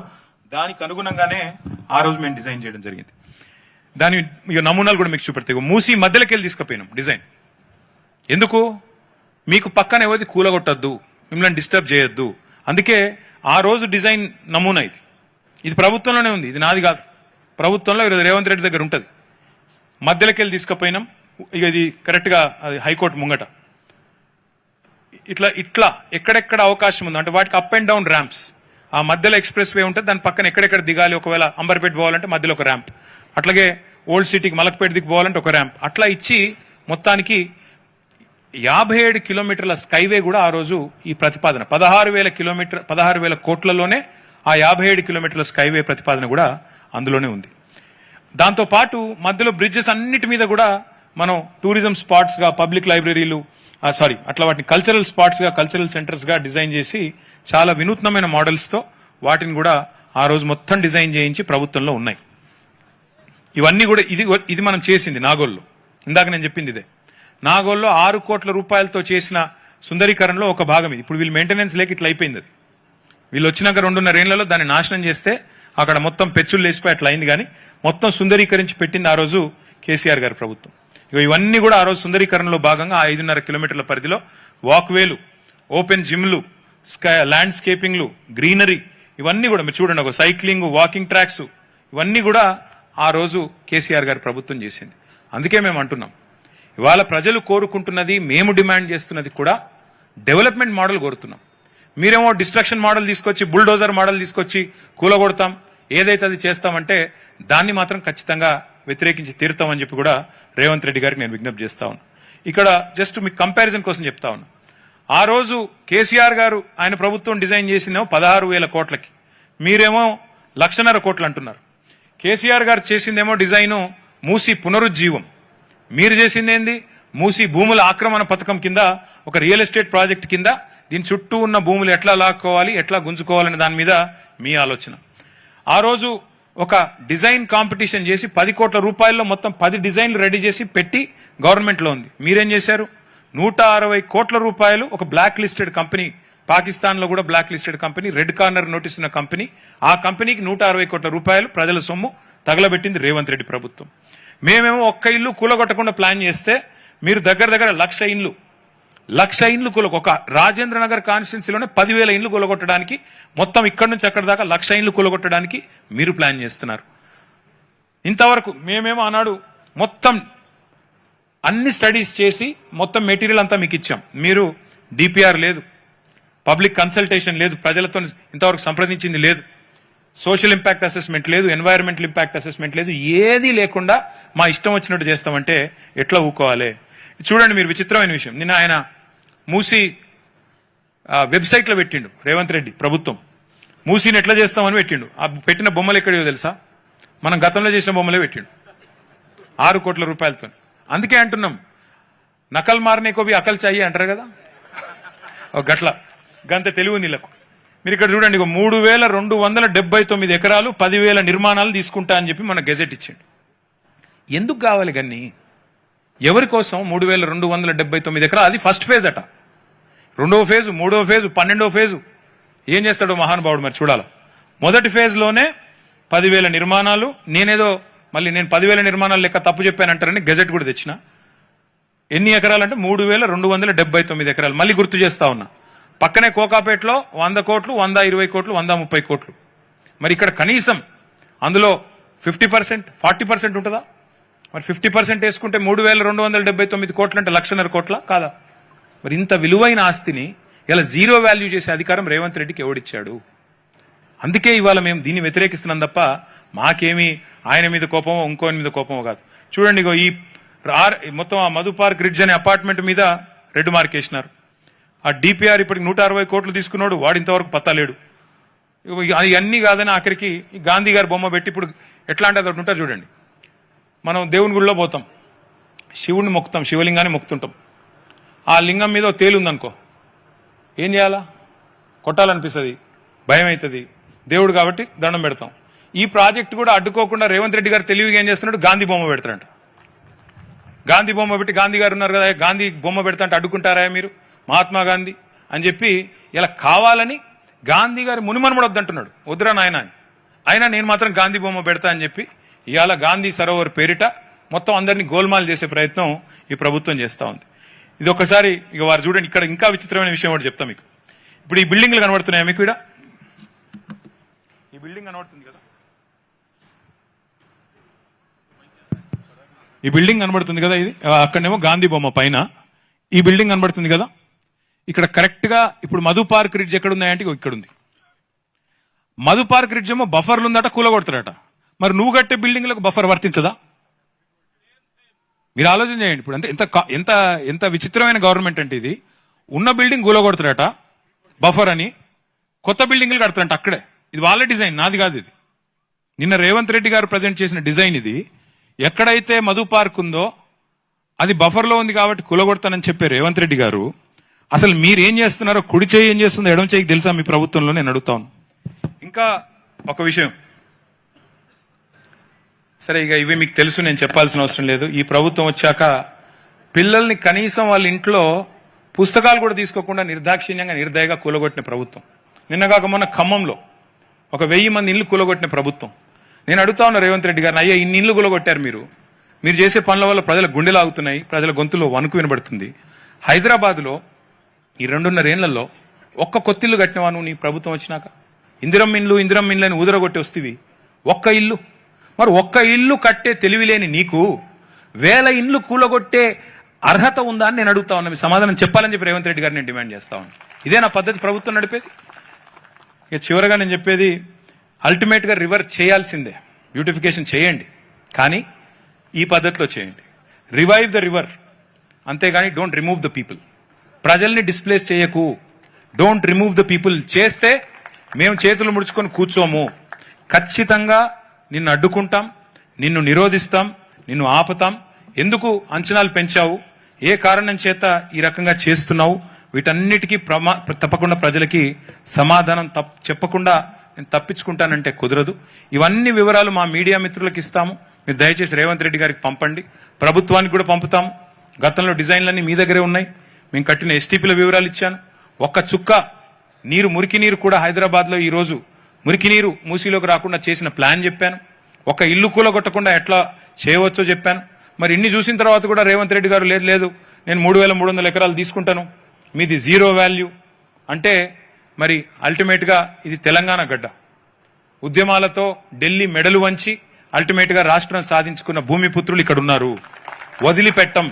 దానికి అనుగుణంగానే ఆ రోజు మేము డిజైన్ చేయడం జరిగింది. దాని నమూనాలు కూడా మీకు చూపెడతాయి. మూసీ మధ్యలోకి వెళ్ళి తీసుకుపోయినాం డిజైన్. ఎందుకు? మీకు పక్కన ఎవరిది కూలగొట్టద్దు, మిమ్మల్ని డిస్టర్బ్ చేయొద్దు. అందుకే ఆ రోజు డిజైన్ నమూనా ఇది ప్రభుత్వంలోనే ఉంది, ఇది నాది కాదు. ప్రభుత్వంలో రేవంత్ రెడ్డి దగ్గర ఉంటుంది. మధ్యలోకి వెళ్ళి తీసుకుపోయినాం. ఇక ఇది కరెక్ట్ గా హైకోర్టు ముంగట ఇట్లా ఎక్కడెక్కడ అవకాశం ఉందో అంటే వాటికి అప్ అండ్ డౌన్ ర్యాంప్స్. ఆ మధ్యలో ఎక్స్ప్రెస్ వే ఉంటుంది, దాని పక్కన ఎక్కడెక్కడ దిగాలి, ఒకవేళ అంబర్పేట పోవాలంటే మధ్యలో ఒక ర్యాంప్, అట్లాగే ఓల్డ్ సిటీకి మలక్పేట దిగి పోవాలంటే ఒక ర్యాంప్, అట్లా ఇచ్చి మొత్తానికి 57 కిలోమీటర్ల స్కైవే కూడా ఆ రోజు ఈ ప్రతిపాదన 16,000 కోట్లలోనే ఆ 57 కిలోమీటర్ల స్కైవే ప్రతిపాదన కూడా అందులోనే ఉంది. దాంతో పాటు మధ్యలో బ్రిడ్జెస్ అన్నిటి మీద కూడా మనం టూరిజం స్పాట్స్ గా, పబ్లిక్ లైబ్రరీలు, అట్లా వాటిని కల్చరల్ స్పాట్స్ గా, కల్చరల్ సెంటర్స్ గా డిజైన్ చేసి చాలా వినూత్నమైన మోడల్స్ తో వాటిని కూడా ఆ రోజు మొత్తం డిజైన్ చేయించి ప్రభుత్వంలో ఉన్నాయి. ఇవన్నీ కూడా ఇది మనం చేసింది నాగోల్లో. ఇందాక నేను చెప్పింది ఇదే. నాగోల్లో 6 కోట్ల రూపాయలతో చేసిన సుందరీకరణలో ఒక భాగం ఇది. ఇప్పుడు వీళ్ళు మెయింటెనెన్స్ లేక ఇట్లా అయిపోయింది. అది వీళ్ళు వచ్చినాక 2.5 ఏళ్లలో దాన్ని నాశనం చేస్తే అక్కడ మొత్తం పెచ్చులు లేచిపోయి అట్లా అయింది. కానీ మొత్తం సుందరీకరించి పెట్టింది ఆ రోజు కేసీఆర్ గారి ప్రభుత్వం. ఇవన్నీ కూడా ఆ రోజు సుందరీకరణలో భాగంగా 5.5 కిలోమీటర్ల పరిధిలో వాక్వేలు, ఓపెన్ జిమ్లు, ల్యాండ్స్కేపింగ్లు, గ్రీనరీ, ఇవన్నీ కూడా మీరు చూడండి. ఒక సైక్లింగ్, వాకింగ్ ట్రాక్స్, ఇవన్నీ కూడా ఆ రోజు కేసీఆర్ గారి ప్రభుత్వం చేసింది. అందుకే మేము అంటున్నాం, ఇవాళ ప్రజలు కోరుకుంటున్నది, మేము డిమాండ్ చేస్తున్నది కూడా డెవలప్మెంట్ మోడల్ కోరుతున్నాం. మీరేమో డిస్ట్రక్షన్ మోడల్ తీసుకొచ్చి, బుల్డోజర్ మోడల్ తీసుకొచ్చి కూలగొడతాం, ఏదైతే అది చేస్తామంటే దాన్ని మాత్రం ఖచ్చితంగా వ్యతిరేకించి తీరుతామని చెప్పి కూడా రేవంత్ రెడ్డి గారికి నేను విజ్ఞప్తి చేస్తా ఉన్నా. ఇక్కడ జస్ట్ మీకు కంపారిజన్ కోసం చెప్తా ఉన్నా. ఆ రోజు కేసీఆర్ గారు ఆయన ప్రభుత్వం డిజైన్ చేసిందేమో 16,000 కోట్లకి, మీరేమో 1,50,000 కోట్లు అంటున్నారు. కేసీఆర్ గారు చేసిందేమో డిజైను మూసీ పునరుజ్జీవం, మీరు చేసింది ఏంది? మూసీ భూముల ఆక్రమణ పథకం కింద ఒక రియల్ ఎస్టేట్ ప్రాజెక్ట్ కింద దీని చుట్టూ ఉన్న భూములు ఎట్లా లాక్కోవాలి, ఎట్లా గుంజుకోవాలనే దాని మీద మీ ఆలోచన. ఆ రోజు ఒక డిజైన్ కాంపిటీషన్ చేసి 10 కోట్ల రూపాయల్లో మొత్తం 10 డిజైన్లు రెడీ చేసి పెట్టి గవర్నమెంట్లో ఉంది. మీరేం చేశారు? 160 కోట్ల రూపాయలు ఒక బ్లాక్ లిస్టెడ్ కంపెనీ, పాకిస్తాన్ లో కూడా black listed company, red corner notice ఉన్న కంపెనీ, ఆ కంపెనీకి 160 కోట్ల రూపాయలు ప్రజల సొమ్ము తగలబెట్టింది రేవంత్ రెడ్డి ప్రభుత్వం. మేమేమో ఒక్క ఇల్లు కూలగొట్టకుండా ప్లాన్ చేస్తే మీరు దగ్గర 1,00,000 ఇండ్లు 1,00,000 ఇండ్లు ఒక రాజేంద్ర నగర్ కాన్స్టిట్యున్సీలోనే 10,000 ఇండ్లు కూలగొట్టడానికి, మొత్తం ఇక్కడి నుంచి అక్కడి దాకా 1,00,000 ఇండ్లు కూలగొట్టడానికి మీరు ప్లాన్ చేస్తున్నారు. ఇంతవరకు మేమేమో ఆనాడు మొత్తం అన్ని స్టడీస్ చేసి మొత్తం మెటీరియల్ అంతా మీకు ఇచ్చాం. మీరు డిపిఆర్ లేదు, పబ్లిక్ కన్సల్టేషన్ లేదు, ప్రజలతో ఇంతవరకు సంప్రదించింది లేదు, సోషల్ ఇంపాక్ట్ అసెస్మెంట్ లేదు, ఎన్వైరన్మెంటల్ ఇంపాక్ట్ అసెస్మెంట్ లేదు, ఏదీ లేకుండా మా ఇష్టం వచ్చినట్టు చేస్తామంటే ఎట్లా ఊకోవాలి? చూడండి మీరు, విచిత్రమైన విషయం, నిన్న ఆయన మూసీ వెబ్సైట్లో పెట్టిండు రేవంత్ రెడ్డి ప్రభుత్వం. మూసీని ఎట్లా చేస్తామని పెట్టిండు. ఆ పెట్టిన బొమ్మలు ఎక్కడియో తెలుసా? మనం గతంలో చేసిన బొమ్మలే పెట్టిండు 6 కోట్ల రూపాయలతో. అందుకే అంటున్నాం, నకల్ మారనే కోబి అకల్ చాయి అంటారు కదా, గట్ల గంత తెలివి నీళ్ళకు. మీరు ఇక్కడ చూడండి, 3,279 ఎకరాలు 10,000 నిర్మాణాలు తీసుకుంటా అని చెప్పి మన గెజెట్ ఇచ్చిండు. ఎందుకు కావాలి గన్ని? ఎవరి కోసం 3,279 ఎకరాలు? అది ఫస్ట్ ఫేజ్ అట. 2వ ఫేజు, 3వ ఫేజు, 12వ ఫేజు ఏం చేస్తాడో మహానుభావుడు మరి చూడాలి. మొదటి ఫేజ్లోనే 10,000 నిర్మాణాలు. నేను 10,000 నిర్మాణాలు లెక్క తప్పు చెప్పానంటారని గెజెట్ కూడా తెచ్చిన. ఎన్ని ఎకరాలు అంటే 3,279 ఎకరాలు. మళ్ళీ గుర్తు చేస్తా ఉన్నా, పక్కనే కోకాపేటలో 100 కోట్లు, 120 కోట్లు, 130 కోట్లు. మరి ఇక్కడ కనీసం అందులో 50%, 40% ఉంటుందా? మరి 50% వేసుకుంటే 3,279 కోట్లు అంటే 1,50,000 కోట్ల కాదా? మరి ఇంత విలువైన ఆస్తిని ఇలా జీరో వాల్యూ చేసే అధికారం రేవంత్ రెడ్డికి ఎవడిచ్చాడు? అందుకే ఇవాళ మేము దీన్ని వ్యతిరేకిస్తున్నాం తప్ప మాకేమీ ఆయన మీద కోపమో ఇంకోని మీద కోపమో కాదు. చూడండి, ఈ మొత్తం ఆ మధు పార్క్ రిడ్జ్ అనే అపార్ట్మెంట్ మీద రెడ్ మార్క్ వేసినారు. ఆ డిపిఆర్ ఇప్పటికి 160 కోట్లు తీసుకున్నాడు, వాడు ఇంతవరకు పత్తాలేడు. అవన్నీ కాదని ఆఖరికి గాంధీ గారి బొమ్మ పెట్టి ఇప్పుడు ఎట్లా అంటే అదొకటి ఉంటారు చూడండి. మనం దేవుని గుడిలో పోతాం, శివుడిని మొక్కుతాం, శివలింగాన్ని మొక్కుతుంటాం. ఆ లింగం మీద తేలుందనుకో, ఏం చేయాలా? కొట్టాలనిపిస్తుంది, భయం అవుతుంది. దేవుడు కాబట్టి దండం పెడతాం. ఈ ప్రాజెక్ట్ కూడా అడ్డుకోకుండా రేవంత్ రెడ్డి గారు తెలివిగా ఏం చేస్తున్నాడు? గాంధీ బొమ్మ పెడతాడంట. గాంధీ బొమ్మ పెట్టి, గాంధీ గారు ఉన్నారు కదా, గాంధీ బొమ్మ పెడతా అంటే అడ్డుకుంటారా మీరు? మహాత్మా గాంధీ అని చెప్పి ఇలా కావాలని గాంధీ గారి మునిమనుమడు వద్దంటున్నాడు. వద్దురా నాయన అని. అయినా నేను మాత్రం గాంధీ బొమ్మ పెడతా అని చెప్పి ఇవాళ గాంధీ సరోవర్ పేరిట మొత్తం అందరినీ గోల్మాల్ చేసే ప్రయత్నం ఈ ప్రభుత్వం చేస్తూ ఉంది. ఇది ఒకసారి ఇక వారు చూడండి, ఇక్కడ ఇంకా విచిత్రమైన విషయం ఒకటి చెప్తా మీకు. ఇప్పుడు ఈ బిల్డింగ్లు కనబడుతున్నాయా మీకు? ఇక్కడ ఈ బిల్డింగ్ కనబడుతుంది కదా, ఈ బిల్డింగ్ కనబడుతుంది కదా, ఇది అక్కడనేమో గాంధీ బొమ్మ పైన ఈ బిల్డింగ్ కనబడుతుంది కదా. ఇక్కడ కరెక్ట్ గా ఇప్పుడు మధు పార్క్ రిడ్జ్ ఎక్కడ ఉన్నాయంటే ఇక్కడ ఉంది. మధు పార్క్ రిడ్జ్ ఏమో బఫర్లు ఉందట, కూలగొడతారట. మరి నువ్వు కట్టే బిల్డింగ్లకు బఫర్ వర్తించదా? మీరు ఆలోచన చేయండి. ఇప్పుడు అంటే ఎంత ఎంత ఎంత విచిత్రమైన గవర్నమెంట్ అంటే ఇది. ఉన్న బిల్డింగ్ కూలగొడతారట బఫర్ అని, కొత్త బిల్డింగ్లు కడతారంట అక్కడే. ఇది వాళ్ళ డిజైన్, నాది కాదు ఇది. నిన్న రేవంత్ రెడ్డి గారు ప్రజెంట్ చేసిన డిజైన్ ఇది. ఎక్కడైతే మధు పార్క్ ఉందో అది బఫర్లో ఉంది కాబట్టి కూలగొడతానని చెప్పే రేవంత్ రెడ్డి గారు, అసలు మీరు ఏం చేస్తున్నారో, కుడి చేయి ఏం చేస్తుందో ఎడమ చేయికి తెలుసా మీ ప్రభుత్వంలో? నేను అడుగుతాను. ఇంకా ఒక విషయం, సరే ఇక ఇవి మీకు తెలుసు, నేను చెప్పాల్సిన అవసరం లేదు. ఈ ప్రభుత్వం వచ్చాక పిల్లల్ని కనీసం వాళ్ళ ఇంట్లో పుస్తకాలు కూడా తీసుకోకుండా నిర్దాక్షిణ్యంగా నిర్దయగా కూలగొట్టిన ప్రభుత్వం. నిన్నగాక మొన్న ఖమ్మంలో 1,000 మంది ఇల్లు కూలగొట్టిన ప్రభుత్వం. నేను అడుగుతా ఉన్నా రేవంత్ రెడ్డి గారిని, అయ్యా ఇన్ని ఇల్లు కూలగొట్టారు మీరు చేసే పనుల వల్ల ప్రజల గుండెలు ఆగుతున్నాయి, ప్రజల గొంతులో వణుకు వినబడుతుంది. హైదరాబాద్లో ఈ 2.5 ఏళ్లలో ఒక్క కొత్తిల్లు కట్టినవా నువ్వు నీ ప్రభుత్వం వచ్చినాక? ఇందిరమ్మ ఇండ్లు అని ఊదరగొట్టి వస్తేవి ఒక్క ఇల్లు. మరి ఒక్క ఇల్లు కట్టే తెలివి లేని నీకు 1000 ఇండ్లు కూలగొట్టే అర్హత ఉందా అని నేను అడుగుతా ఉన్నా. మీ సమాధానం చెప్పాలని చెప్పి రేవంత్ రెడ్డి గారిని నేను డిమాండ్ చేస్తా ఉన్నాను. ఇదే నా పద్ధతి ప్రభుత్వం నడిపేది? ఇక చివరగా నేను చెప్పేది, అల్టిమేట్గా రివర్ చేయాల్సిందే, బ్యూటిఫికేషన్ చేయండి, కానీ ఈ పద్ధతిలో చేయండి. రివైవ్ ద రివర్, అంతేగాని డోంట్ రిమూవ్ ద పీపుల్. ప్రజల్ని డిస్ప్లేస్ చేయకు, డోంట్ రిమూవ్ ద పీపుల్. చేస్తే మేము చేతులు ముడుచుకొని కూర్చోము. ఖచ్చితంగా నిన్ను అడ్డుకుంటాం, నిన్ను నిరోధిస్తాం, నిన్ను ఆపుతాం. ఎందుకు అంచనాలు పెంచావు, ఏ కారణం చేత ఈ రకంగా చేస్తున్నావు, వీటన్నిటికీ తప్పకుండా ప్రజలకి సమాధానం చెప్పకుండా నేను తప్పించుకుంటానంటే కుదరదు. ఇవన్నీ వివరాలు మా మీడియా మిత్రులకు ఇస్తాము. మీరు దయచేసి రేవంత్ రెడ్డి గారికి పంపండి, ప్రభుత్వానికి కూడా పంపుతాము. గతంలో డిజైన్లన్నీ మీ దగ్గరే ఉన్నాయి. మేము కట్టిన ఎస్టీపీల వివరాలు ఇచ్చాను. ఒక్క చుక్క నీరు, మురికి నీరు కూడా హైదరాబాద్లో ఈరోజు మురికి నీరు మూసీలోకి రాకుండా చేసిన ప్లాన్ చెప్పాను. ఒక ఇల్లు కూలగొట్టకుండా ఎట్లా చేయవచ్చో చెప్పాను. మరి ఇన్ని చూసిన తర్వాత కూడా రేవంత్ రెడ్డి గారు లేదు నేను 3,300 ఎకరాలు తీసుకుంటాను, మీది జీరో వాల్యూ అంటే మరి అల్టిమేట్గా ఇది తెలంగాణ గడ్డ. ఉద్యమాలతో ఢిల్లీ మెడలు వంచి అల్టిమేట్గా రాష్ట్రం సాధించుకున్న భూమిపుత్రులు ఇక్కడ ఉన్నారు. వదిలిపెట్టం,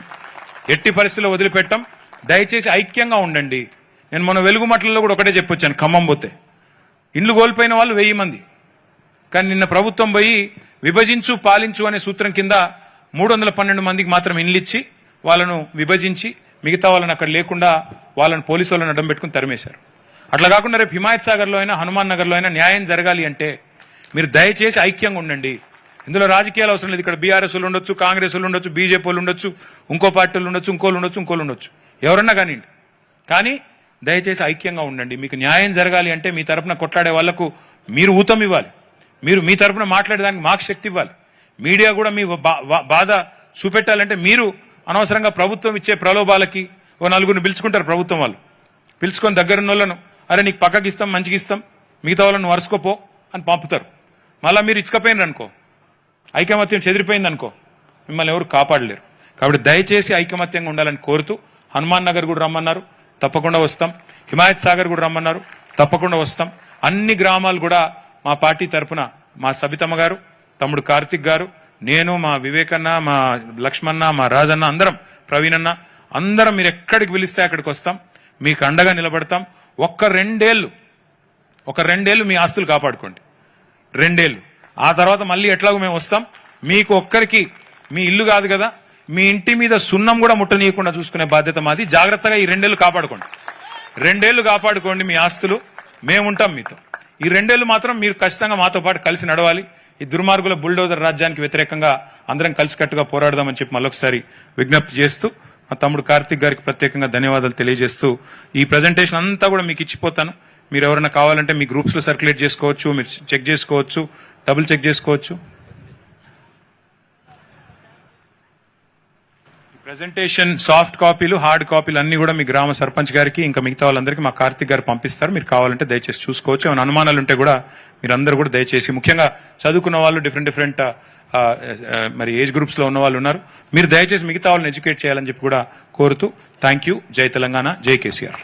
ఎట్టి పరిస్థితుల్లో వదిలిపెట్టం. దయచేసి ఐక్యంగా ఉండండి. నేను మొన్న వెలుగుమట్లలో కూడా ఒకటే చెప్పొచ్చాను, ఖమ్మం పోతే ఇండ్లు కోల్పోయిన వాళ్ళు 1000 మంది. కానీ నిన్న ప్రభుత్వం పోయి విభజించు పాలించు అనే సూత్రం కింద 312 మందికి మాత్రం ఇండ్లు ఇచ్చి వాళ్ళను విభజించి మిగతా వాళ్ళని అక్కడ లేకుండా వాళ్ళని పోలీసు వాళ్ళని అడ్డం పెట్టుకుని తరిమేశారు. అట్లా కాకుండా రేపు హిమాయత్ సాగర్లో అయినా హనుమాన్ నగర్లో అయినా న్యాయం జరగాలి అంటే మీరు దయచేసి ఐక్యంగా ఉండండి. ఇందులో రాజకీయాలు అవసరం లేదు. ఇక్కడ బీఆర్ఎస్ వాళ్ళు ఉండొచ్చు, కాంగ్రెస్ వాళ్ళు ఉండొచ్చు, బీజేపీ వాళ్ళు ఉండొచ్చు, ఇంకో పార్టీలు ఉండొచ్చు, ఇంకోళ్ళు ఉండొచ్చు, ఎవరన్నా కానివ్వండి. కానీ దయచేసి ఐక్యంగా ఉండండి. మీకు న్యాయం జరగాలి అంటే మీ తరపున కొట్లాడే వాళ్లకు మీరు ఊతం ఇవ్వాలి, మీరు మీ తరపున మాట్లాడేదానికి మాకు శక్తి ఇవ్వాలి. మీడియా కూడా మీ బాధ చూపెట్టాలంటే మీరు అనవసరంగా ప్రభుత్వం ఇచ్చే ప్రలోభాలకి ఓ నలుగురిని పిలుచుకుంటారు. ప్రభుత్వం వాళ్ళు పిలుచుకొని దగ్గరున్న వాళ్ళను అరే నీకు పక్కకి ఇస్తాం, మంచిగా ఇస్తాం, మిగతా వాళ్ళను వరుసుకోపో అని పంపుతారు. మళ్ళీ మీరు ఇచ్చకపోయినారు అనుకో, ఐకమత్యం చెదిరిపోయింది అనుకో, మిమ్మల్ని ఎవరు కాపాడలేరు. కాబట్టి దయచేసి ఐకమత్యంగా ఉండాలని కోరుతూ హనుమాన్ నగర్ కూడా రమ్మన్నారు, తప్పకుండా వస్తాం. హిమాయత్ సాగర్ కూడా రమ్మన్నారు, తప్పకుండా వస్తాం. అన్ని గ్రామాలు కూడా మా పార్టీ తరఫున మా సబితమ్మ గారు, తమ్ముడు కార్తిక్ గారు, నేను, మా వివేకన్న, మా లక్ష్మణ, మా రాజన్న, అందరం, ప్రవీణన్న, అందరం మీరు ఎక్కడికి పిలిస్తే అక్కడికి వస్తాం, మీకు అండగా నిలబడతాం. ఒక్క రెండేళ్లు మీ ఆస్తులు కాపాడుకోండి. 2 ఏళ్ళు ఆ తర్వాత మళ్ళీ ఎట్లాగో మేము వస్తాం. మీకు ఒక్కరికి మీ ఇల్లు కాదు కదా, మీ ఇంటి మీద సున్నం కూడా ముట్టనీయకుండా చూసుకునే బాధ్యత మాది. జాగ్రత్తగా ఈ 2 ఏళ్ళు కాపాడుకోండి. 2 ఏళ్ళు కాపాడుకోండి మీ ఆస్తులు, మేముంటాం మీతో. ఈ 2 ఏళ్ళు మాత్రం మీరు ఖచ్చితంగా మాతో పాటు కలిసి నడవాలి. ఈ దుర్మార్గుల బుల్డోజర్ రాజ్యానికి వ్యతిరేకంగా అందరం కలిసికట్టుగా పోరాడదామని చెప్పి మళ్ళొకసారి విజ్ఞప్తి చేస్తూ మా తమ్ముడు కార్తిక్ గారికి ప్రత్యేకంగా ధన్యవాదాలు తెలియజేస్తూ ఈ ప్రజెంటేషన్ అంతా కూడా మీకు ఇచ్చిపోతాను. మీరు ఎవరైనా కావాలంటే మీ గ్రూప్స్ లో సర్క్యులేట్ చేసుకోవచ్చు, మీరు చెక్ చేసుకోవచ్చు, డబుల్ చెక్ చేసుకోవచ్చు. ప్రెజెంటేషన్ సాఫ్ట్ కాపీలు, హార్డ్ కాపీలు అన్ని కూడా మీ గ్రామ సర్పంచ్ గారికి ఇంకా మిగతా వాళ్ళందరికీ మా కార్తిక్ గారు పంపిస్తారు. మీరు కావాలంటే దయచేసి చూసుకోవచ్చు. ఏమైనా అనుమానాలు ఉంటే కూడా మీరు అందరూ కూడా దయచేసి, ముఖ్యంగా చదువుకున్న వాళ్ళు, డిఫరెంట్ మరి ఏజ్ గ్రూప్స్ లో ఉన్న వాళ్ళు ఉన్నారు, మీరు దయచేసి మిగతా వాళ్ళని ఎడ్యుకేట్ చేయాలని చెప్పి కూడా కోరుతూ థ్యాంక్ యూ. జై తెలంగాణ, జై కేసీఆర్.